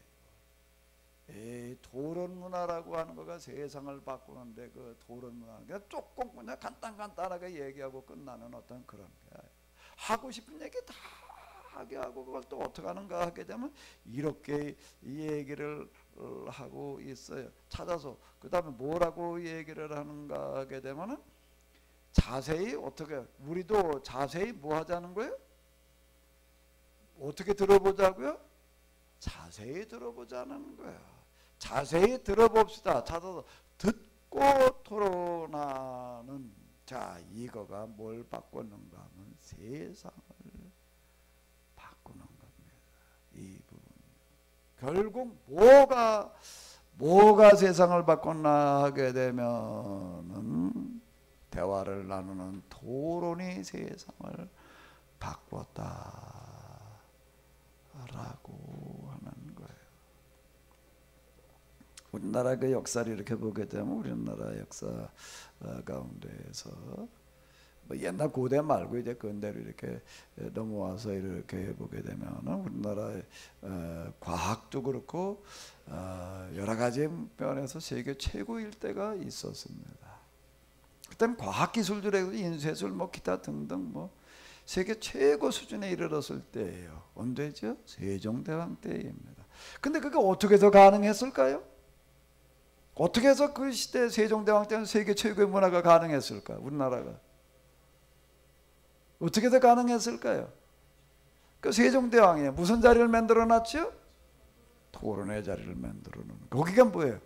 토론 문화라고 하는 거가 세상을 바꾸는데 그 토론 문화 그냥 조금 그냥 간단하게 얘기하고 끝나는 어떤 그런 게 하고 싶은 얘기 다 하게 하고 그걸 또 어떻게 하는가 하게 되면 이렇게 이 얘기를 하고 있어요. 찾아서 그 다음에 뭐라고 얘기를 하는가 하게 되면은 자세히 어떻게 우리도 자세히 뭐 하자는 거예요? 어떻게 들어보자고요? 자세히 들어보자는 거예요. 자세히 들어봅시다. 찾아서 듣고 토론하는 자 이거가 뭘 바꾸는가 하면 세상을 바꾸는 겁니다. 이 부분 결국 뭐가 세상을 바꾸나 하게 되면은 대화를 나누는 토론이 세상을 바꿨다라고 하는 거예요. 우리나라 그 역사를 이렇게 보게 되면 우리나라 역사 가운데에서 뭐 옛날 고대 말고 이제 근대로 이렇게 넘어와서 이렇게 보게 되면은 우리나라의 과학도 그렇고 여러 가지 면에서 세계 최고일 때가 있었습니다. 그때는 과학기술들에도 인쇄술 뭐 기타 등등 뭐 세계 최고 수준에 이르렀을 때예요. 언제죠? 세종대왕 때입니다. 근데 그게 어떻게 해서 가능했을까요? 어떻게 해서 그 시대 세종대왕 때는 세계 최고의 문화가 가능했을까? 우리나라가 어떻게 해서 가능했을까요? 그 세종대왕이 무슨 자리를 만들어 놨죠? 토론의 자리를 만들어 놓는 거기가 뭐예요?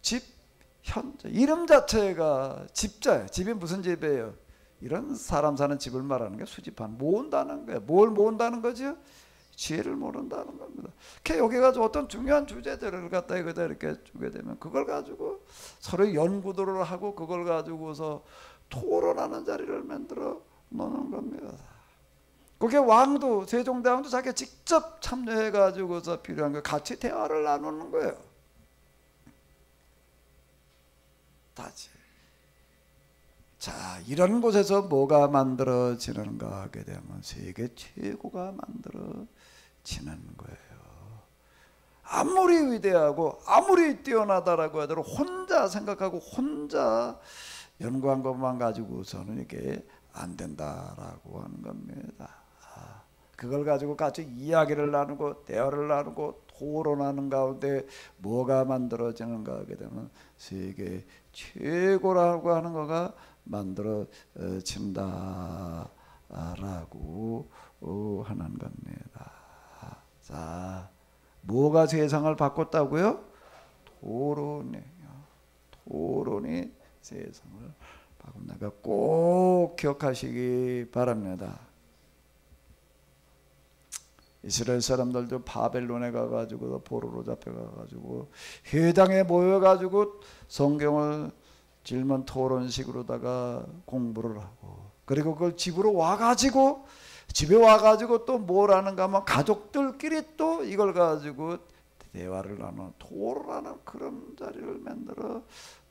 집 현재 이름 자체가 집자예요. 집이 무슨 집이에요? 이런 사람 사는 집을 말하는 게 수집한 모은다는 거예요. 뭘 모은다는 거죠? 지혜를 모른다는 겁니다. 여기 가지고 어떤 중요한 주제들을 갖다 이렇게 주게 되면 그걸 가지고 서로 연구들을 하고 그걸 가지고서 토론하는 자리를 만들어 놓는 겁니다. 그게 왕도 세종대왕도 자기가 직접 참여해 가지고서 필요한 거 같이 대화를 나누는 거예요. 다시. 자, 이런 곳에서 뭐가 만들어지는가 하게 되면 세계 최고가 만들어지는 거예요. 아무리 위대하고 아무리 뛰어나다라고 하더라도 혼자 생각하고 혼자 연구한 것만 가지고서는 이게 안 된다라고 하는 겁니다. 그걸 가지고 같이 이야기를 나누고 대화를 나누고 토론하는 가운데 뭐가 만들어지는가 하게 되면 세계 최고라고 하는 거가 만들어진다라고 하는 겁니다. 자, 뭐가 세상을 바꿨다고요? 토론이 세상을 바꾼다. 꼭 기억하시기 바랍니다. 이스라엘 사람들도 바벨론에 가가지고 포로로 잡혀가가지고 회당에 모여가지고 성경을 질문 토론식으로다가 공부를 하고 그리고 그걸 집으로 와가지고 집에 와가지고 또 뭘 하는가 하면 가족들끼리 또 이걸 가지고 대화를 나누는 토론하는 그런 자리를 만들어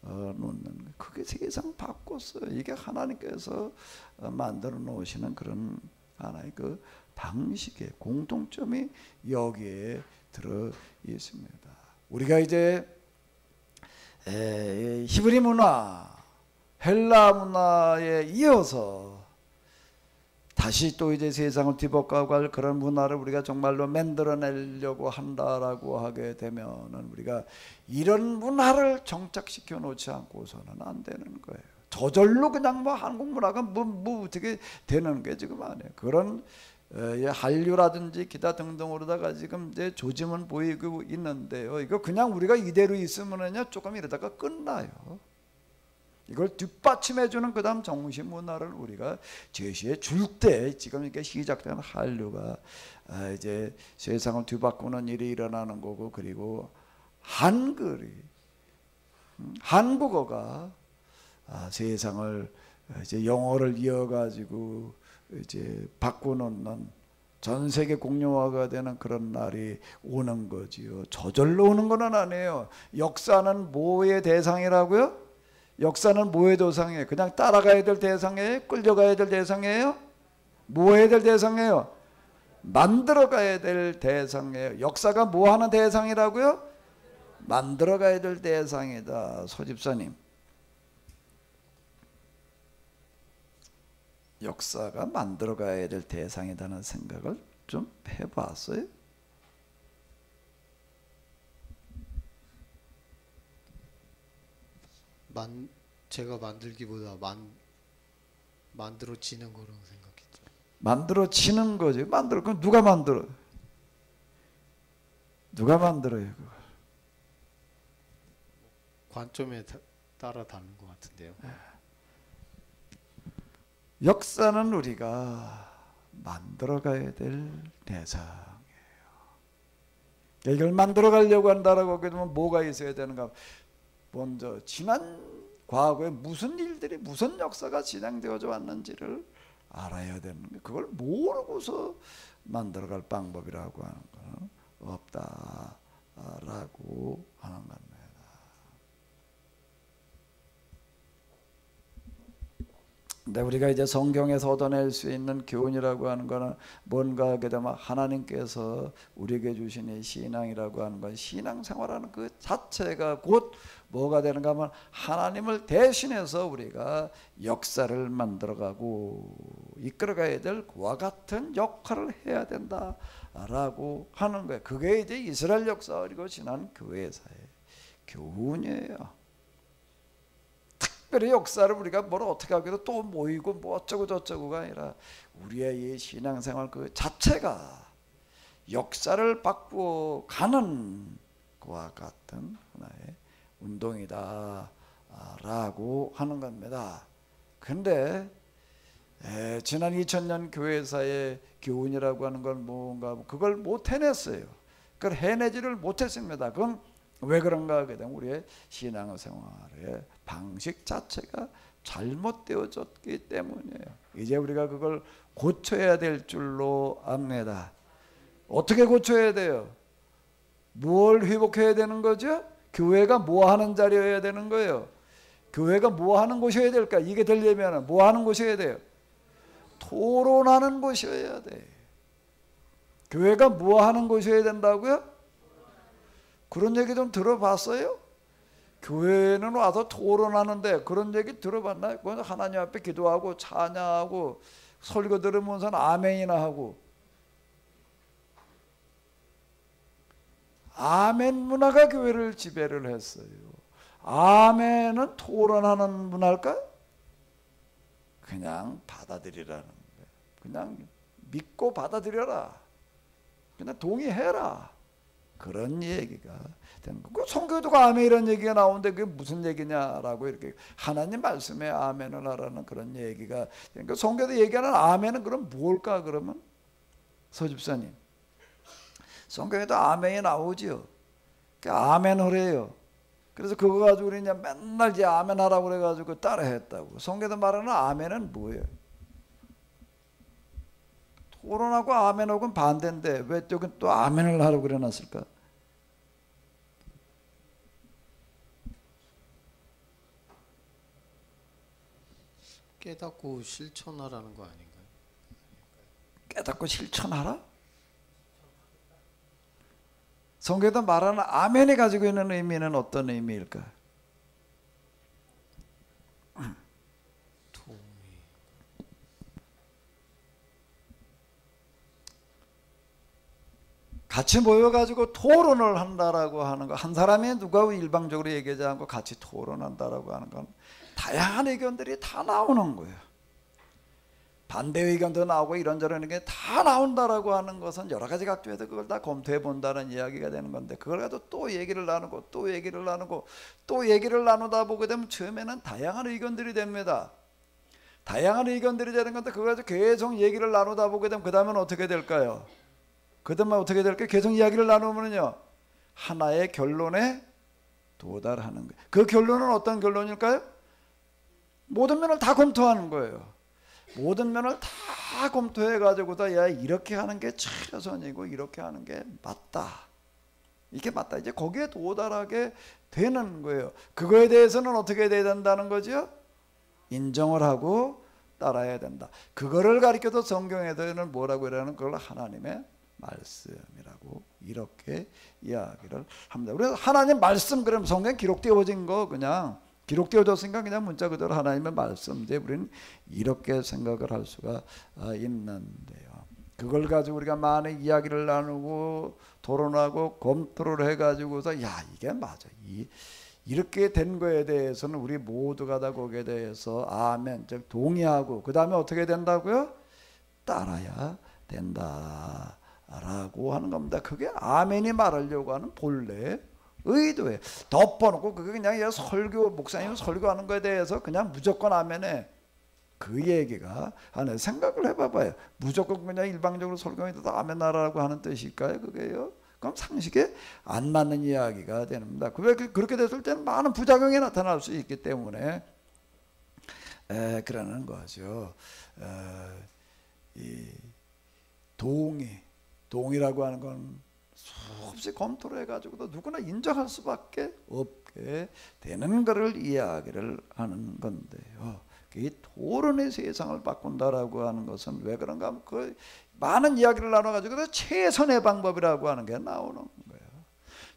놓는 거예요. 그게 세상 바꿨어요. 이게 하나님께서 만들어 놓으시는 그런 하나의 그 방식의 공통점이 여기에 들어 있습니다. 우리가 이제 히브리 문화, 헬라 문화에 이어서 다시 또 이제 세상을 뒤바꿔갈 그런 문화를 우리가 정말로 만들어내려고 한다라고 하게 되면은 우리가 이런 문화를 정착시켜 놓지 않고서는 안 되는 거예요. 저절로 그냥 뭐 한국 문화가 뭐 어떻게 되는 게 지금 아니에요. 그런 한류라든지 기타 등등으로다가 지금 이제 조짐은 보이고 있는데요. 이거 그냥 우리가 이대로 있으면은요 조금 이러다가 끝나요. 이걸 뒷받침해주는 그다음 정신 문화를 우리가 제시해 줄 때 지금 이렇게 시작된 한류가 이제 세상을 뒤바꾸는 일이 일어나는 거고 그리고 한국어가 세상을 이제 영어를 이어가지고 이제 바꾸는 전 세계 공용화가 되는 그런 날이 오는 거지요. 저절로 오는 건 아니에요. 역사는 뭐의 대상이라고요? 역사는 뭐의 대상이에요? 그냥 따라가야 될 대상이에요? 끌려가야 될 대상이에요? 뭐 해야 될 대상이에요? 만들어가야 될 대상이에요. 역사가 뭐 하는 대상이라고요? 만들어가야 될 대상이다. 소집사님, 역사가 만들어가야 될 대상이라는 생각을 좀 해봤어요? 제가 만들기보다 만들어지는 거라고 생각했죠. 만들어지는 거지. 그럼 누가 만들어요? 누가 만들어요 그걸? 관점에 따라 다른 것 같은데요. 역사는 우리가 만들어가야 될 대상이에요. 이걸 만들어가려고 한다라고 그러면 뭐가 있어야 되는가? 먼저 지난 과거에 무슨 일들이, 무슨 역사가 진행되어져 왔는지를 알아야 되는 거예요. 그걸 모르고서 만들어갈 방법이라고 하는 건 없다라고 하는 겁니다. 근데 우리가 이제 성경에서 얻어낼 수 있는 교훈이라고 하는 거는 뭔가 하게 되면 하나님께서 우리에게 주신 이 신앙이라고 하는 건, 신앙생활하는 그 자체가 곧 뭐가 되는가 하면 하나님을 대신해서 우리가 역사를 만들어가고 이끌어가야 될 그와 같은 역할을 해야 된다라고 하는 거예요. 그게 이제 이스라엘 역사 그리고 지난 교회사의 교훈이에요. 특별히 역사를 우리가 뭘 어떻게 하기도 또 모이고 뭐 어쩌고 저쩌고가 아니라 우리의 이 신앙생활 그 자체가 역사를 바꾸어 가는 그와 같은 하나의 운동이다 라고 하는 겁니다. 근데 지난 2000년 교회사의 교훈이라고 하는 건 뭔가 그걸 못 해냈어요. 그걸 해내지를 못했습니다. 그건 왜 그런가 하게 되면 우리의 신앙생활의 방식 자체가 잘못되어졌기 때문이에요. 이제 우리가 그걸 고쳐야 될 줄로 압니다. 어떻게 고쳐야 돼요? 뭘 회복해야 되는 거죠? 교회가 뭐 하는 자리여야 되는 거예요? 교회가 뭐 하는 곳이어야 될까? 이게 되려면 뭐 하는 곳이어야 돼요? 토론하는 곳이어야 돼. 교회가 뭐 하는 곳이어야 된다고요? 그런 얘기 좀 들어봤어요? 교회는 와서 토론하는데 그런 얘기 들어봤나요? 그건 하나님 앞에 기도하고 찬양하고 설교 들으면서는 아멘이나 하고, 아멘 문화가 교회를 지배를 했어요. 아멘은 토론하는 문화일까? 그냥 받아들이라는 거예요. 그냥 믿고 받아들여라. 그냥 동의해라. 그런 얘기가 되는 거고, 성경에도 아멘 이런 얘기가 나오는데 그게 무슨 얘기냐라고 이렇게 하나님 말씀에 아멘을 하라는 그런 얘기가, 그러니까 성경에도 얘기하는 아멘은 그럼 뭘까? 그러면 서집사님, 성경에도 아멘이 나오지요. 아멘 하래요. 그래서 그거 가지고 우리 그냥 맨날 이제 아멘 하라고 그래가지고 따라했다고. 성경에도 말하는 아멘은 뭐예요? 토론하고 아멘하고는 반대인데 왜 여긴 또 아멘을 하라고 그래놨을까? 깨닫고 실천하라는 거 아닌가요? 깨닫고 실천하라? 성경에도 말하는 아멘이 가지고 있는 의미는 어떤 의미일까? 같이 모여가지고 토론을 한다라고 하는 거, 한 사람이 누가 일방적으로 얘기하지 않고 같이 토론한다라고 하는 건 다양한 의견들이 다 나오는 거예요. 반대 의견도 나오고 이런저런 게 다 나온다라고 하는 것은 여러 가지 각도에서 그걸 다 검토해 본다는 이야기가 되는 건데, 그걸 가지고 또 얘기를 나누고 또 얘기를 나누고 또 얘기를 나누다 보게 되면 처음에는 다양한 의견들이 됩니다. 다양한 의견들이 되는 건데 그걸 가지고 계속 얘기를 나누다 보게 되면 그 다음엔 어떻게 될까요? 그 다음에 어떻게 될까요? 계속 이야기를 나누면요 하나의 결론에 도달하는 거예요. 그 결론은 어떤 결론일까요? 모든 면을 다 검토하는 거예요. 모든 면을 다 검토해 가지고도 야 이렇게 하는 게 최선이고 이렇게 하는 게 맞다. 이게 맞다. 이제 거기에 도달하게 되는 거예요. 그거에 대해서는 어떻게 돼야 된다는 거죠? 인정을 하고 따라야 된다. 그거를 가리켜도 성경에서는 뭐라고 이러는 그걸 하나님의 말씀이라고 이렇게 이야기를 합니다. 그래서 하나님 말씀 그러면 성경 기록되어진 거 그냥 기록되어졌으니까 그냥 문자 그대로 하나님의 말씀. 이제 우리는 이렇게 생각을 할 수가 있는데요. 그걸 가지고 우리가 많은 이야기를 나누고 토론하고 검토를 해가지고서 야 이게 맞아. 이렇게 된 거에 대해서는 우리 모두가 다 거기에 대해서 아멘, 즉 동의하고 그 다음에 어떻게 된다고요? 따라야 된다라고 하는 겁니다. 그게 아멘이 말하려고 하는 본래 의도예요. 덮어놓고 그게 그냥 설교 목사님 설교하는 거에 대해서 그냥 무조건 아멘해. 그 얘기가 안에 생각을 해봐봐요. 무조건 그냥 일방적으로 설교해도 아멘하라고 하는 뜻일까요? 그게요? 그럼 상식에 안 맞는 이야기가 됩니다. 그렇게 됐을 때는 많은 부작용이 나타날 수 있기 때문에 그러는 거죠. 이 동의라고 하는 건 수없이 검토를 해가지고도 누구나 인정할 수밖에 없게 되는 것을 이야기를 하는 건데요. 이 토론의 세상을 바꾼다라고 하는 것은 왜 그런가 하면 그 많은 이야기를 나눠가지고 최선의 방법이라고 하는 게 나오는 거예요.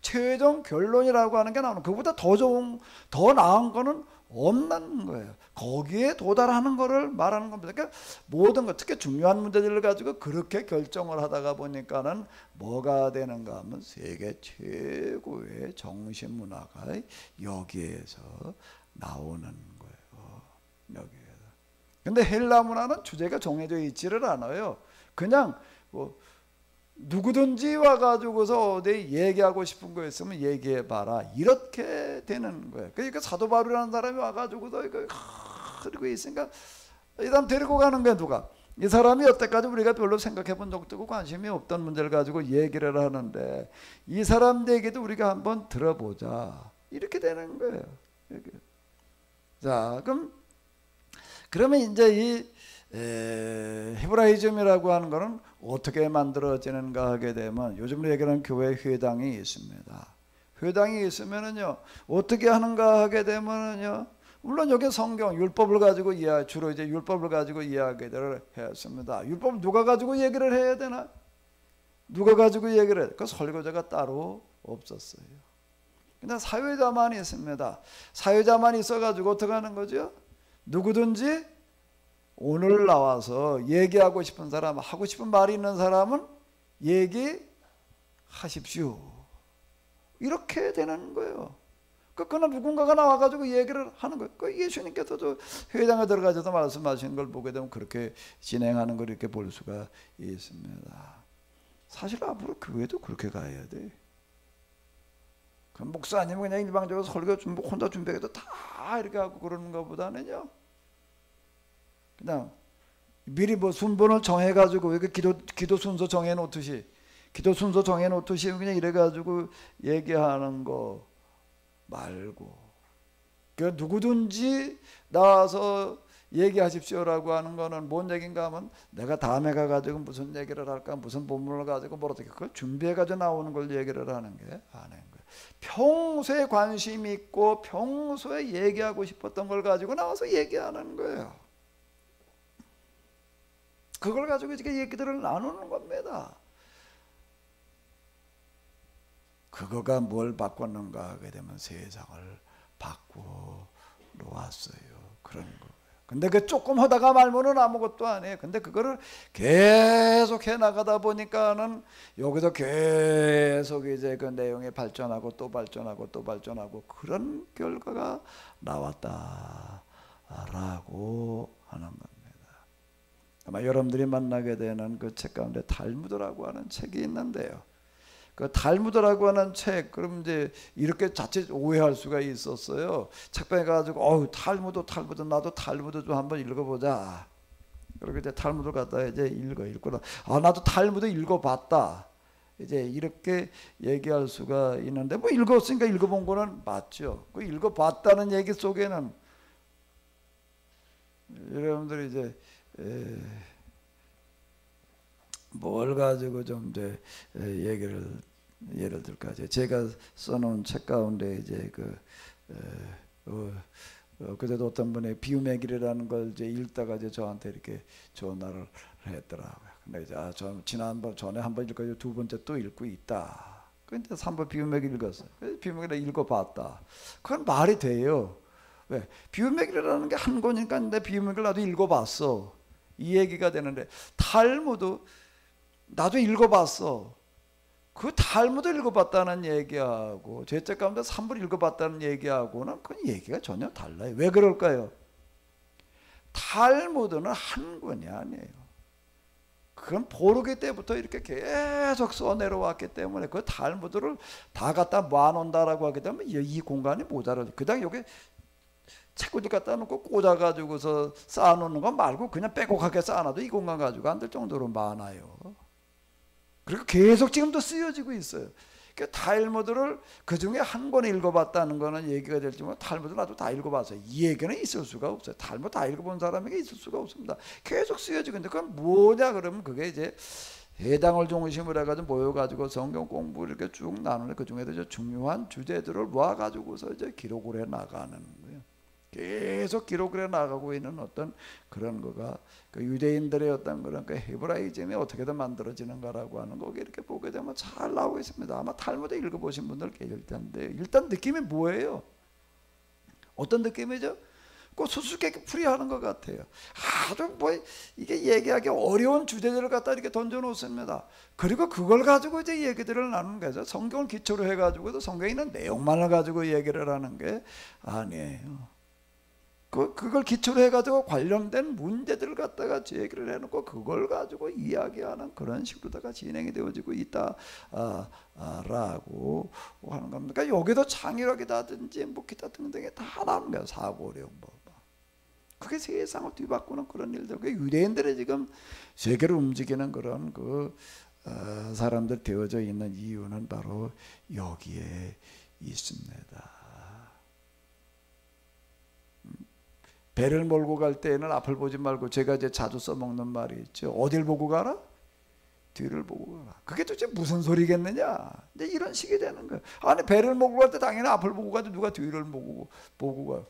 최종 결론이라고 하는 게 나오는 거예요. 그보다 더 좋은, 더 나은 거는 없는 거예요. 거기에 도달하는 거를 말하는 겁니다. 그러니까 모든 것, 특히 중요한 문제들을 가지고 그렇게 결정을 하다가 보니까는 뭐가 되는가 하면 세계 최고의 정신문화가 여기에서 나오는 거예요. 여기에서. 근데 헬라 문화는 주제가 정해져 있지를 않아요. 그냥 뭐 누구든지 와가지고서 어디 얘기하고 싶은 거 있으면 얘기해봐라 이렇게 되는 거예요. 그러니까 사도 바울이라는 사람이 와가지고도 이거 그리고 있으니까 일단 데리고 가는 거야. 누가 이 사람이 여태까지 우리가 별로 생각해본 적도 없고 관심이 없던 문제를 가지고 얘기를 하는데 이 사람 얘기도 우리가 한번 들어보자 이렇게 되는 거예요. 이렇게. 자 그러면 이제 이 헤브라이즘이라고 하는 것은 어떻게 만들어지는가 하게 되면 요즘으로 얘기하는 교회 회당이 있습니다. 회당이 있으면은요 어떻게 하는가 하게 되면은요 물론 여기 성경 율법을 가지고 주로 이제 율법을 가지고 이야기를 했습니다. 율법 누가 가지고 얘기를 해야 되나? 누가 가지고 얘기를 해야 돼? 그 설교자가 따로 없었어요. 그냥 사회자만 있습니다. 사회자만 있어가지고 어떻게 하는 거죠? 누구든지 오늘 나와서 얘기하고 싶은 사람, 하고 싶은 말이 있는 사람은 얘기하십시오. 이렇게 되는 거예요. 그러나 누군가가 나와가지고 얘기를 하는 거예요. 예수님께서도 회당에 들어가셔서 말씀하시는 걸 보게 되면 그렇게 진행하는 걸 이렇게 볼 수가 있습니다. 사실 앞으로 교회도 그렇게 가야 돼. 그 목사님은 그냥 일방적으로 설교 혼자 준비해도 다 이렇게 하고 그러는 것보다는요. 그냥 미리 뭐 순번을 정해가지고 이렇게 기도 순서 정해놓듯이 그냥 이래가지고 얘기하는 거 말고 그 누구든지 나와서 얘기하십시오라고 하는 거는 뭔 얘기인가 하면 내가 다음에 가가지고 무슨 얘기를 할까 무슨 본문을 가지고 뭐 어떻게 그걸 준비해가지고 나오는 걸 얘기를 하는 게 아닌 거예요. 평소에 관심 있고 평소에 얘기하고 싶었던 걸 가지고 나와서 얘기하는 거예요. 그걸 가지고 이렇게 얘기들을 나누는 겁니다. 그거가 뭘 바꿨는가 하게 되면 세상을 바꾸러 왔어요. 그런 거예요. 근데 그 조금 하다가 말면은 아무것도 아니에요. 근데 그거를 계속 해 나가다 보니까는 여기서 계속 이제 그 내용이 발전하고 또 발전하고 또 발전하고 그런 결과가 나왔다라고 하는 겁니다. 아마 여러분들이 만나게 되는 그 책 가운데 탈무드라고 하는 책이 있는데요. 그 탈무드라고 하는 책, 그럼 이제 이렇게 자칫 오해할 수가 있었어요. 책방에 가지고, 탈무드, 나도 탈무드 좀 한번 읽어보자. 그렇게 이제 탈무드 갖다 이제 읽고, 나도 탈무드 읽어봤다. 이제 이렇게 얘기할 수가 있는데, 뭐 읽었으니까 읽어본 거는 맞죠. 그 읽어봤다는 얘기 속에는 여러분들이 이제 뭘 가지고 좀 이제 얘기를 예를 들까 제가 써놓은 책 가운데 이제 그때도 어떤 분의 비유매길이라는 걸 이제 읽다가 이제 저한테 이렇게 전화를 했더라고요. 근데 이제 저 지난번 전에 한번 읽고 두 번째 또 읽고 있다. 근데 3번 비유매길 읽었어요. 비유매길 읽어봤다. 그건 말이 돼요. 왜? 비유매길이라는 게 한 권이니까 내 비유매길 나도 읽어봤어. 이 얘기가 되는데 탈무드 나도 읽어봤어. 그 탈무드 읽어봤다는 얘기하고 죄책 가운데 3번 읽어봤다는 얘기하고는 그 얘기가 전혀 달라요. 왜 그럴까요? 탈무드는 한 권이 아니에요. 그건 포르기 때부터 이렇게 계속 써내려왔기 때문에 그 탈무드를 다 갖다 모아놓는다라고 하게 되면 이 공간이 모자라죠. 그다음 여기 책꽂이 갖다 놓고 꽂아가지고서 쌓아놓는 거 말고 그냥 빼곡하게 쌓아놔도 이 공간 가지고 안 될 정도로 많아요. 그리고 계속 지금도 쓰여지고 있어요. 그러니까 탈무드를 그 중에 한 권에 읽어봤다는 거는 얘기가 될지 모르지만 탈무드 나도 다 읽어봤어요. 이 얘기는 있을 수가 없어요. 탈무드 다 읽어본 사람에게 있을 수가 없습니다. 계속 쓰여지고 있는데 그건 뭐냐 그러면 그게 이제 해당을 중심으로 해가지고 모여가지고 성경 공부를 이렇게 쭉 나누는 그 중에도 이제 중요한 주제들을 모아가지고서 이제 기록을 해 나가는 거예요. 계속 기록을 해 나가고 있는 어떤 그런 거가 그 유대인들의 어떤 그런 그 헤브라이즘이 어떻게든 만들어지는가라고 하는 거 이렇게 보게 되면 잘 나오고 있습니다. 아마 탈무드 읽어보신 분들 계실 텐데 일단 느낌이 뭐예요? 어떤 느낌이죠? 그 수수께끼 풀이하는 것 같아요. 아주 뭐 이게 얘기하기 어려운 주제들을 갖다 이렇게 던져놓습니다. 그리고 그걸 가지고 이제 얘기들을 나누는 거죠. 성경을 기초로 해가지고도 성경에 있는 내용만을 가지고 얘기를 하는 게 아니에요. 그걸 기초로 해가지고 관련된 문제들을 갖다가 제기를 해놓고 그걸 가지고 이야기하는 그런 식으로다가 진행이 되어지고 있다라고 하는 겁니다. 그러니까 여기도 창의력이라든지 뭐 기타 등등이 다 나오는 거예요. 사고 어려운 법. 그게 세상을 뒤바꾸는 그런 일들. 그 유대인들이 지금 세계를 움직이는 그런 사람들 되어져 있는 이유는 바로 여기에 있습니다. 배를 몰고 갈 때에는 앞을 보지 말고 제가 이제 자주 써먹는 말이 있죠. 어딜 보고 가라? 뒤를 보고 가라. 그게 도대체 무슨 소리겠느냐? 이제 이런 식이 되는 거예요. 아니 배를 몰고 갈 때 당연히 앞을 보고 가지 누가 뒤를 보고 가.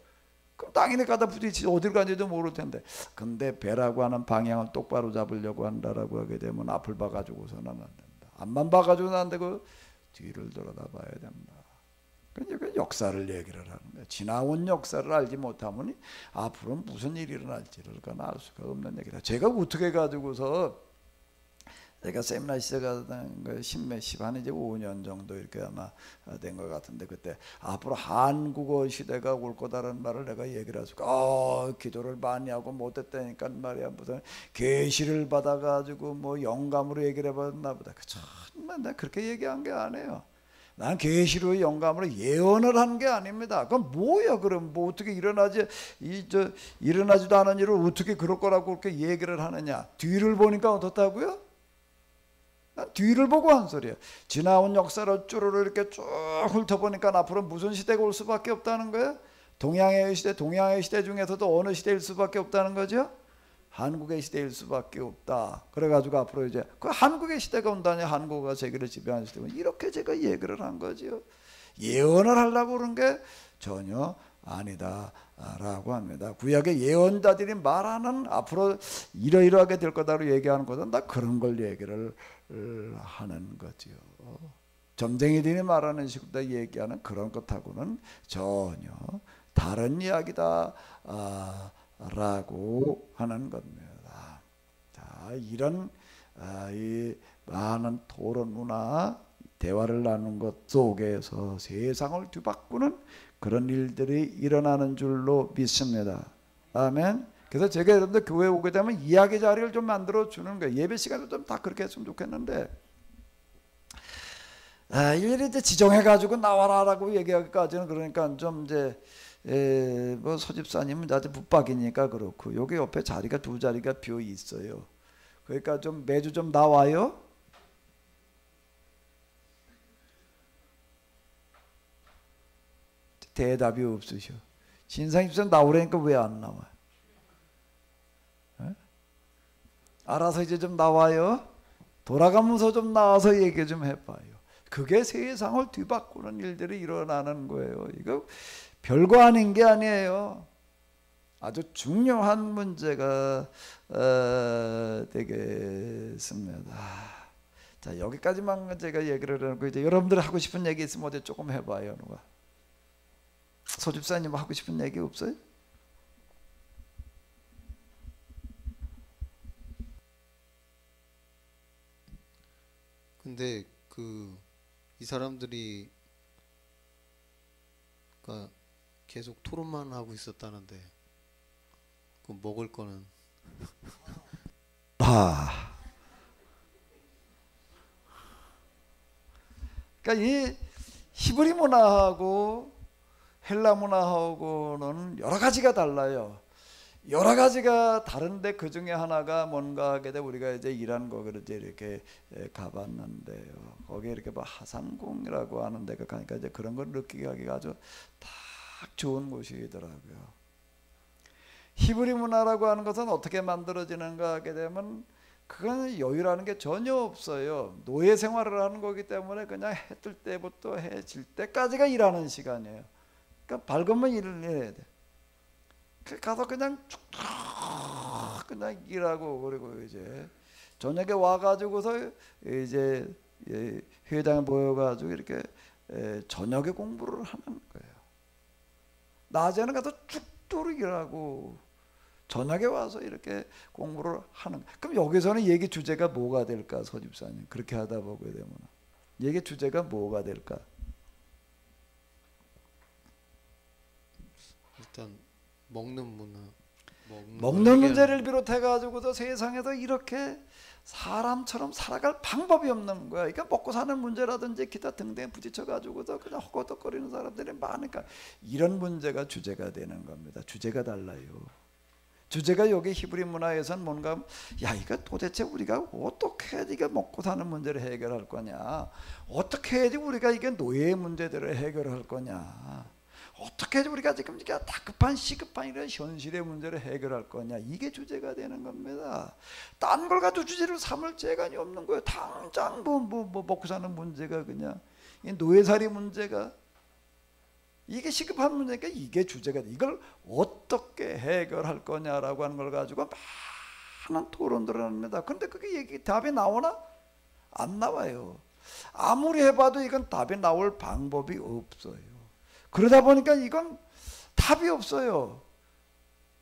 그럼 당연히 가다 부딪히지 어딜 가는지도 모를 텐데. 근데 배라고 하는 방향을 똑바로 잡으려고 한다라고 하게 되면 앞을 봐가지고서는 안 된다. 앞만 봐가지고는 안 되고 뒤를 돌아다 봐야 된다. 그 역사를 얘기를 하는 거예요. 지나온 역사를 알지 못하면 앞으로 무슨 일이 일어날지를 알 수가 없는 얘기다. 제가 어떻게 가지고서 제가 세미나 시작하던 거 한 이제 5년 정도 이렇게 아마 된 것 같은데 그때 앞으로 한국어 시대가 올 거다라는 말을 내가 얘기를 해서 기도를 많이 하고 못했다니까 말이야 무슨 계시를 받아가지고 뭐 영감으로 얘기를 해봤나 보다. 정말 내가 그렇게 얘기한 게 아니에요. 난 계시로 영감으로 예언을 한 게 아닙니다. 그럼 뭐야? 그럼 뭐 어떻게 일어나지도 않은 일을 어떻게 그럴 거라고 그렇게 얘기를 하느냐? 뒤를 보니까 어떻다고요? 뒤를 보고 한 소리예요. 지나온 역사를 쭈루루 이렇게 쭉 훑어보니까 앞으로 무슨 시대가 올 수밖에 없다는 거예요? 동양의 시대 중에서도 어느 시대일 수밖에 없다는 거죠? 한국의 시대일 수밖에 없다. 그래가지고 앞으로 이제 그 한국의 시대가 온다니 한국어가 세계를 지배하는 시대가 이렇게 제가 얘기를 한 거죠. 예언을 하려고 그런 게 전혀 아니다라고 합니다. 구약의 예언자들이 말하는 앞으로 이러이러하게 될 거다로 얘기하는 것은 다 그런 걸 얘기를 하는 거죠. 점쟁이들이 말하는 식으로 얘기하는 그런 것하고는 전혀 다른 이야기다. 라고 하는 겁니다. 자, 이런 이 많은 토론 문화 대화를 나누는 것 속에서 세상을 뒤바꾸는 그런 일들이 일어나는 줄로 믿습니다. 아멘. 그래서 제가 여러분들 교회 오게 되면 이야기 자리를 좀 만들어 주는 거예요. 예배 시간도 좀 다 그렇게 했으면 좋겠는데 일일이 이제 지정해 가지고 나와라라고 얘기하기까지는 그러니까 좀 이제 뭐 소집사님은 아주 붙박이니까 그렇고 여기 옆에 자리가 두 자리가 비어 있어요. 그러니까 좀 매주 좀 나와요. 대답이 없으셔. 신상집사 나오라니까 왜 안 나와요? 알아서 이제 좀 나와요. 돌아가면서 좀 나와서 얘기 좀 해봐요. 그게 세상을 뒤바꾸는 일들이 일어나는 거예요. 이거 별거 아닌 게 아니에요. 아주 중요한 문제가 되겠습니다. 자, 여기까지만 제가 얘기를 하고, 이제 여러분들 하고 싶은 얘기 있으면 어디 조금 해봐요. 누가? 소집사님 하고 싶은 얘기 없어요? 근데 이 사람들이 그러니까 계속 토론만 하고 있었다는데 그 먹을 거는 그러니까 이 히브리 문화하고 헬라 문화하고는 여러 가지가 달라요. 여러 가지가 다른데 그 중에 하나가 뭔가 하게 돼. 우리가 이제 이란 거를 이제 이렇게 가봤는데요. 거기에 이렇게 뭐 하산궁이라고 하는 데가 가니까 이제 그런 걸 느끼게 하기가 아주 딱 좋은 곳이더라고요. 히브리 문화라고 하는 것은 어떻게 만들어지는가 하게 되면 그건 여유라는 게 전혀 없어요. 노예 생활을 하는 거기 때문에 그냥 해 뜰 때부터 해 질 때까지가 일하는 시간이에요. 그러니까 밝으면 일을 해야 돼. 가서 그냥 쭉쭉 그냥 일하고, 그리고 이제 저녁에 와가지고서 이제 회당에 모여가지고 이렇게 저녁에 공부를 하는 거예요. 낮에는 가서 쭉쭉 일하고 저녁에 와서 이렇게 공부를 하는 거예요. 그럼 여기서는 얘기 주제가 뭐가 될까, 서집사님? 그렇게 하다 보게 되면 얘기 주제가 뭐가 될까? 일단 먹는 문화, 먹는 문제를 비롯해 가지고도 세상에서 이렇게 사람처럼 살아갈 방법이 없는 거야. 그러니까 먹고 사는 문제라든지 기타 등등에 부딪혀 가지고도 그냥 허거덕거리는 사람들이 많으니까 이런 문제가 주제가 되는 겁니다. 주제가 달라요. 주제가 여기 히브리 문화에서는 뭔가, 야, 이거 도대체 우리가 어떻게 해야지 이게 먹고 사는 문제를 해결할 거냐, 어떻게 해야지 우리가 이게 노예의 문제들을 해결할 거냐, 어떻게 해야지 우리가 지금 이게 다급한 시급한 이런 현실의 문제를 해결할 거냐, 이게 주제가 되는 겁니다. 딴 걸 가지고 주제를 삼을 재간이 없는 거예요. 당장 뭐 먹고 사는 문제가, 그냥 이 노예살이 문제가 이게 시급한 문제니까 이게 주제가 돼. 이걸 어떻게 해결할 거냐라고 하는 걸 가지고 많은 토론들을 합니다. 근데 그게 답이 나오나? 안 나와요. 아무리 해봐도 이건 답이 나올 방법이 없어요. 그러다 보니까 이건 답이 없어요.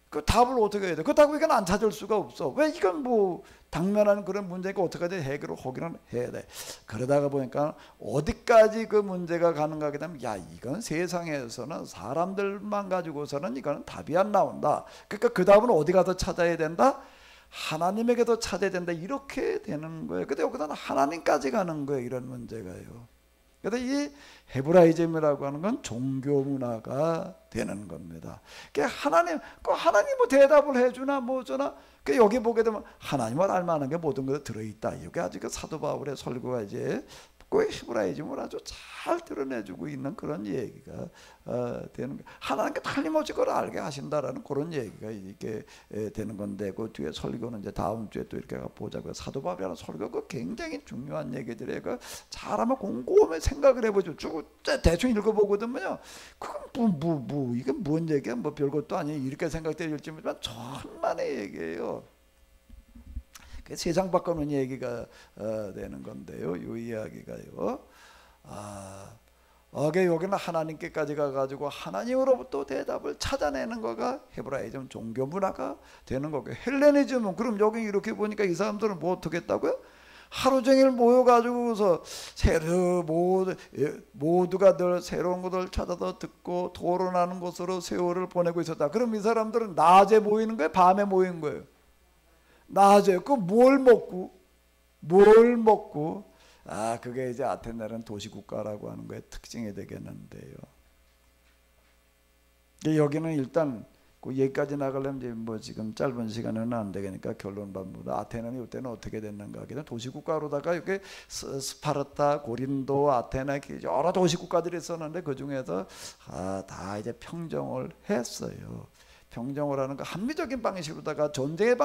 그 답을 어떻게 해야 돼? 그렇다고 이건 안 찾을 수가 없어. 왜? 이건 뭐 당면한 그런 문제니까 어떻게든 해결을 하기는 해야 돼. 그러다가 보니까 어디까지 그 문제가 가는가 하게 되면, 야, 이건 세상에서는 사람들만 가지고서는 이거는 답이 안 나온다. 그러니까 그 답은 어디 가서 찾아야 된다? 하나님에게도 찾아야 된다. 이렇게 되는 거예요. 근데 여기서는 하나님까지 가는 거예요. 이런 문제가요. 그래서 이 헤브라이즘이라고 하는 건 종교 문화가 되는 겁니다. 하나님 뭐 대답을 해주나 뭐주나, 여기 보게 되면 하나님을 알만한 게 모든 것에 들어있다. 이게 아주 사도 바울의 설교가 이제 그 히브라이즘을 아주 잘 드러내주고 있는 그런 얘기가 되는 거예요. 하나님께 틀림없이 그걸 알게 하신다라는 그런 얘기가 이렇게 되는 건데, 그 뒤에 설교는 이제 다음 주에 또 이렇게 보자고요. 사도 바울이라는 설교가 굉장히 중요한 얘기들이에요. 잘하면 곰곰이 생각을 해보죠. 쭉 대충 읽어보거든요. 그건 이게 뭔 얘기야? 뭐 별것도 아니에요. 이렇게 생각될지만 천만의 얘기예요. 세상 바꾸는 얘기가 되는 건데요. 이 이야기가요. 여기는 하나님께까지 가가지고 하나님으로부터 대답을 찾아내는 거가 헤브라이즘 종교 문화가 되는 거고요. 헬레니즘은 그럼 여기 이렇게 보니까 이 사람들은 뭐 어떻게 했다고요? 하루 종일 모여가지고서 모두가 늘 새로운 것을 찾아서 듣고 토론하는 곳으로 세월을 보내고 있었다. 그럼 이 사람들은 낮에 모이는 거예요? 밤에 모이는 거예요? 낮에. 뭘 먹고? 그게 이제 아테네는 도시국가라고 하는 거의 특징이 되겠는데요. 여기는 일단 그 얘기까지 나가려면 이제 뭐 지금 짧은 시간에는 안 되니까 결론반부다. 아테네는 이때는 어떻게 됐는가 하게 되면 도시국가로다가 이렇게 스파르타, 고린도, 아테네 여러 도시국가들이 있었는데 그 중에서 다 이제 평정을 했어요. 평정을 하는 그 합리적인 방식으로다가 전쟁의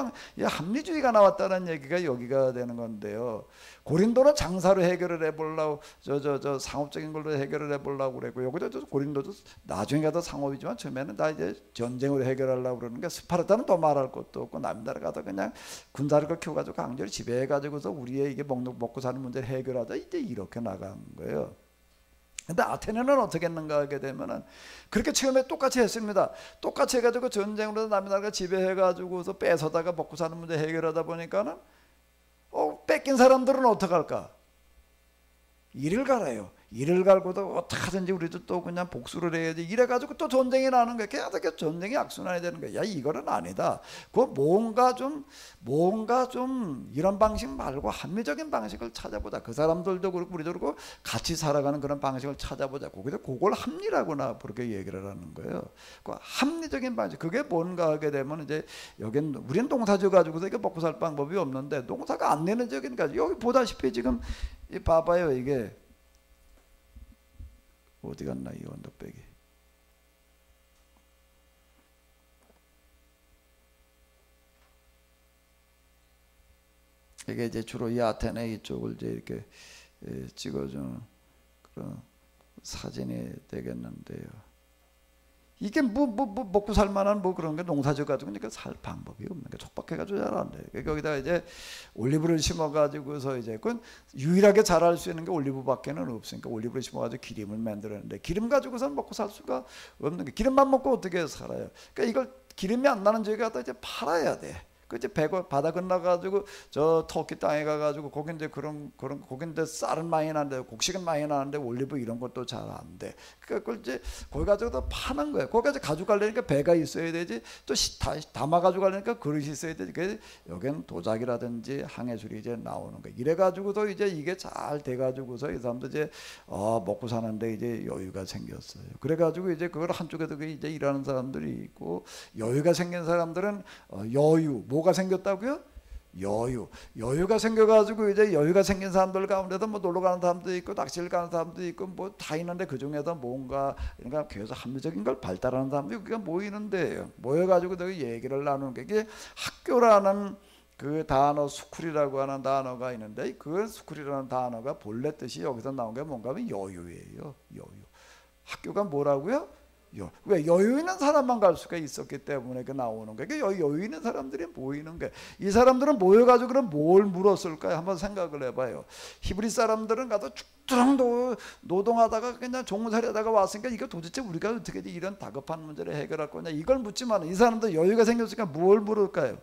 합리주의가 나왔다는 얘기가 여기가 되는 건데요. 고린도는 장사로 해결을 해보려고 상업적인 걸로 해결을 해보려고 그랬고, 여기도 고린도도 나중에 가도 상업이지만 처음에는 다 이제 전쟁으로 해결하려고 그러는 게, 스파르타는 더 말할 것도 없고 남나라 가도 그냥 군사를 키워가지고 강제로 지배해가지고서 우리의 이게 먹고 사는 문제를 해결하자, 이제 이렇게 나간 거예요. 근데 아테네는 어떻게 했는가 하게 되면은 그렇게 처음에 똑같이 했습니다. 똑같이 해가지고 전쟁으로 남의 나라가 지배해가지고서 뺏어다가 먹고 사는 문제 해결하다 보니까는 뺏긴 사람들은 어떡할까? 이를 갈아요. 이를 갈고도 어떡하든지 우리도 또 그냥 복수를 해야지, 이래가지고 또 전쟁이 나는 거야. 계속 전쟁이 악순환이 되는 거야. 야, 이거는 아니다. 그 뭔가 좀 이런 방식 말고 합리적인 방식을 찾아보자. 그 사람들도 그렇고 우리도 그렇고 같이 살아가는 그런 방식을 찾아보자. 그걸 합리라고나 그렇게 얘기를 하는 거예요. 그 합리적인 방식, 그게 뭔가 하게 되면 이제 여긴 우리는 농사져 가지고서 이게 먹고 살 방법이 없는데, 농사가 안 되는 지역이니까 여기 보다시피 지금 봐봐요. 이게 어디 갔나 이 언덕배기. 이게 이제 주로 이 아테네 이쪽을 이제 이렇게 찍어주는 그런 사진이 되겠는데요. 이게 먹고 살만한 그런 게 농사져 가지고 그러니까 살 방법이 없는 게 촉박해 가지고 잘 안 돼. 거기다 이제 올리브를 심어 가지고서 이제 그건 유일하게 자랄 수 있는 게 올리브밖에는 없으니까 올리브를 심어 가지고 기름을 만들었는데, 기름 가지고서는 먹고 살 수가 없는 게, 기름만 먹고 어떻게 살아요? 그러니까 이걸 기름이 안 나는 지역에 갖다 이제 팔아야 돼. 그 이제 바다 건너가지고 저 터키 땅에 가가지고 거기 이제 그런 거긴데 쌀은 많이 나는데 곡식은 많이 나는데 올리브 이런 것도 잘 안 돼. 그러니까 그걸 이제 거기 가지고 파는 거예요. 거기까지 가져가려니까 배가 있어야 되지, 또 담아 가져가려니까 그릇이 있어야 되지. 그래서 여기는 도자기라든지 항해술이 이제 나오는 거예요. 이래가지고도 이제 이게 잘 돼가지고서 이 사람도 이제 먹고 사는데 이제 여유가 생겼어요. 그래가지고 이제 그걸 한쪽에도 이제 일하는 사람들이 있고, 여유가 생긴 사람들은 여유, 뭐가 생겼다고요? 여유가 생겨가지고 이제 여유가 생긴 사람들 가운데도 뭐 놀러 가는 사람도 있고 낚시를 가는 사람도 있고 뭐 다 있는데, 그 중에서 뭔가 그러니까 계속 합리적인 걸 발달하는 사람들이 우리가 모이는데요. 모여가지고 여기 얘기를 나누는 게, 이게 학교라는 그 단어, 스쿨이라고 하는 단어가 있는데, 그 스쿨이라는 단어가 본래 뜻이 여기서 나온 게 뭔가 하면 여유예요. 여유. 학교가 뭐라고요? 왜? 여유 있는 사람만 갈 수가 있었기 때문에 그 나오는 거예요. 여유 있는 사람들이 모이는 거예요. 이 사람들은 모여가지고 그럼 뭘 물었을까요? 한번 생각을 해봐요. 히브리 사람들은 가서 쭉쭉 노동하다가 그냥 종살이하다가 왔으니까, 이거 도대체 우리가 어떻게 이런 다급한 문제를 해결할 거냐, 이걸 묻지만, 이 사람들 여유가 생겼으니까 뭘 물을까요?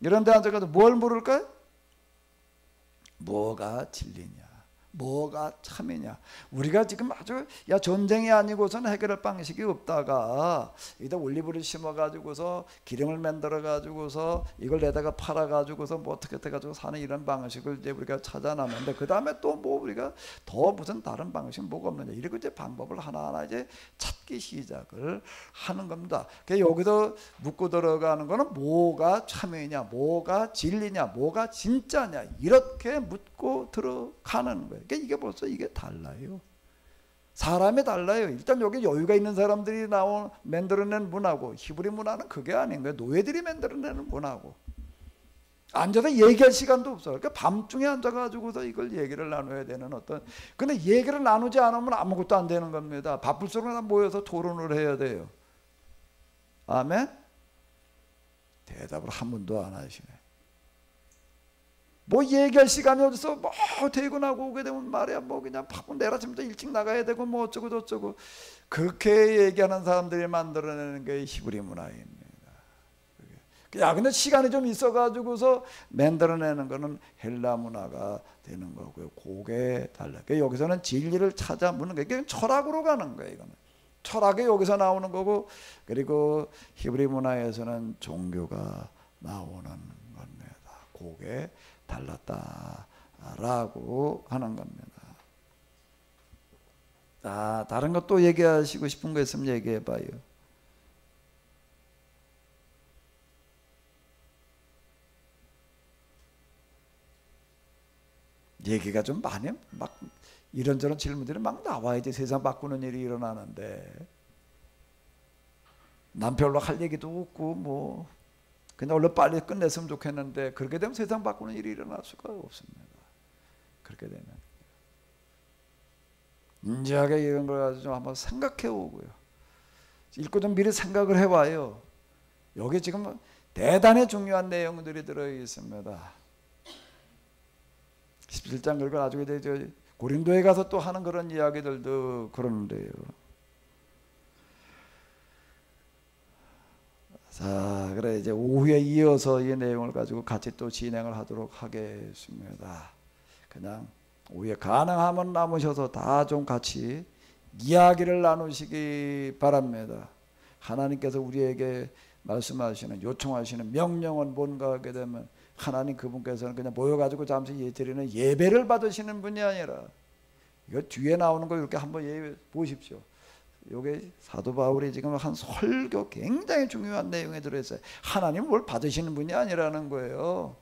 이런 데 앉아가지고 뭘 물을까요? 뭐가 진리냐, 뭐가 참이냐. 우리가 지금 아주 전쟁이 아니고서는 해결할 방식이 없다가 이다 올리브를 심어 가지고서 기름을 만들어 가지고서 이걸 내다가 팔아 가지고서 뭐 어떻게 해 가지고 사는 이런 방식을 이제 우리가 찾아놨는데, 그 다음에 또 뭐 우리가 더 무슨 다른 방식 뭐가 없느냐, 이렇게 이제 방법을 하나하나 이제 찾기 시작을 하는 겁니다. 그래서 여기서 묻고 들어가는 거는 뭐가 참이냐, 뭐가 진리냐, 뭐가 진짜냐, 이렇게 묻고 들어가는 거예요. 그러니까 이게 벌써 이게 달라요. 사람이 달라요. 일단 여기 여유가 있는 사람들이 만들어낸 문화고, 히브리 문화는 그게 아닌 거예요. 노예들이 만들어내는 문화고, 앉아서 얘기할 시간도 없어요. 그러니까 밤중에 앉아가지고서 이걸 얘기를 나눠야 되는 근데 얘기를 나누지 않으면 아무것도 안 되는 겁니다. 바쁠수록 모여서 토론을 해야 돼요. 아멘? 대답을 한 번도 안 하시네. 뭐 얘기할 시간이 어디서 뭐 퇴근하고 오게 되면 말이야 뭐 그냥 내일 아침부터 일찍 나가야 되고 뭐 어쩌고 저쩌고, 그렇게 얘기하는 사람들이 만들어내는 게 히브리 문화입니다. 야, 근데 시간이 좀 있어가지고서 만들어내는 거는 헬라 문화가 되는 거고요. 그게 달라요. 여기서는 진리를 찾아 묻는 거예요. 이게 철학으로 가는 거예요. 이거는 철학이 여기서 나오는 거고, 그리고 히브리 문화에서는 종교가 나오는 겁니다. 그게 달랐다라고 하는 겁니다. 다른 것도 얘기하시고 싶은 거 있으면 얘기해봐요. 얘기가 좀 많이 막 이런저런 질문들이 막 나와야지 세상 바꾸는 일이 일어나는데, 남 별로 할 얘기도 없고 뭐 그냥 얼른 빨리 끝냈으면 좋겠는데 그렇게 되면 세상 바꾸는 일이 일어날 수가 없습니다. 그렇게 되면 진지하게 이런 걸 가지고 좀 한번 생각해 오고요. 읽고 좀 미리 생각을 해봐요. 여기 지금 대단히 중요한 내용들이 들어 있습니다. 17장 그걸 나중에 이제 고린도에 가서 또 하는 그런 이야기들도 그러는데요. 자, 그래 이제 오후에 이어서 이 내용을 가지고 같이 또 진행을 하도록 하겠습니다. 그냥 오후에 가능하면 남으셔서 다 좀 같이 이야기를 나누시기 바랍니다. 하나님께서 우리에게 말씀하시는 요청하시는 명령은 뭔가 하게 되면 하나님 그분께서는 그냥 모여가지고 잠시 드리는 예배를 받으시는 분이 아니라 이거 뒤에 나오는 거 이렇게 한번 보십시오. 요게 사도 바울이 지금 한 설교 굉장히 중요한 내용에 들어있어요. 하나님 뭘 받으시는 분이 아니라는 거예요.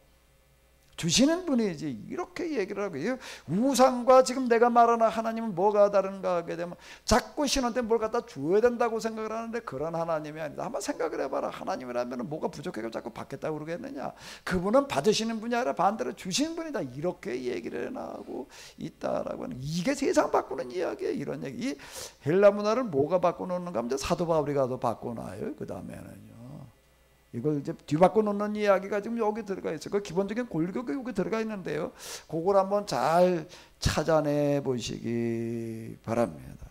주시는 분이지. 이렇게 얘기를 하고 우상과 지금 내가 말하는 하나님은 뭐가 다른가 하게 되면 자꾸 신한테 뭘 갖다 줘야 된다고 생각을 하는데 그런 하나님이 아니다. 한번 생각을 해봐라. 하나님이라면 뭐가 부족해서 자꾸 받겠다고 그러겠느냐. 그분은 받으시는 분이 아니라 반대로 주시는 분이다. 이렇게 얘기를 해나가고 있다라고 하는 이게 세상 바꾸는 이야기예요. 이런 얘기. 이 헬라 문화를 뭐가 바꿔놓는가 하면 사도 바울이 가서 바꿔놔요. 그 다음에는요. 이걸 이제 뒤바꿔 놓는 이야기가 지금 여기 들어가 있어요. 그 기본적인 골격이 여기 들어가 있는데요. 그걸 한번 잘 찾아내 보시기 바랍니다.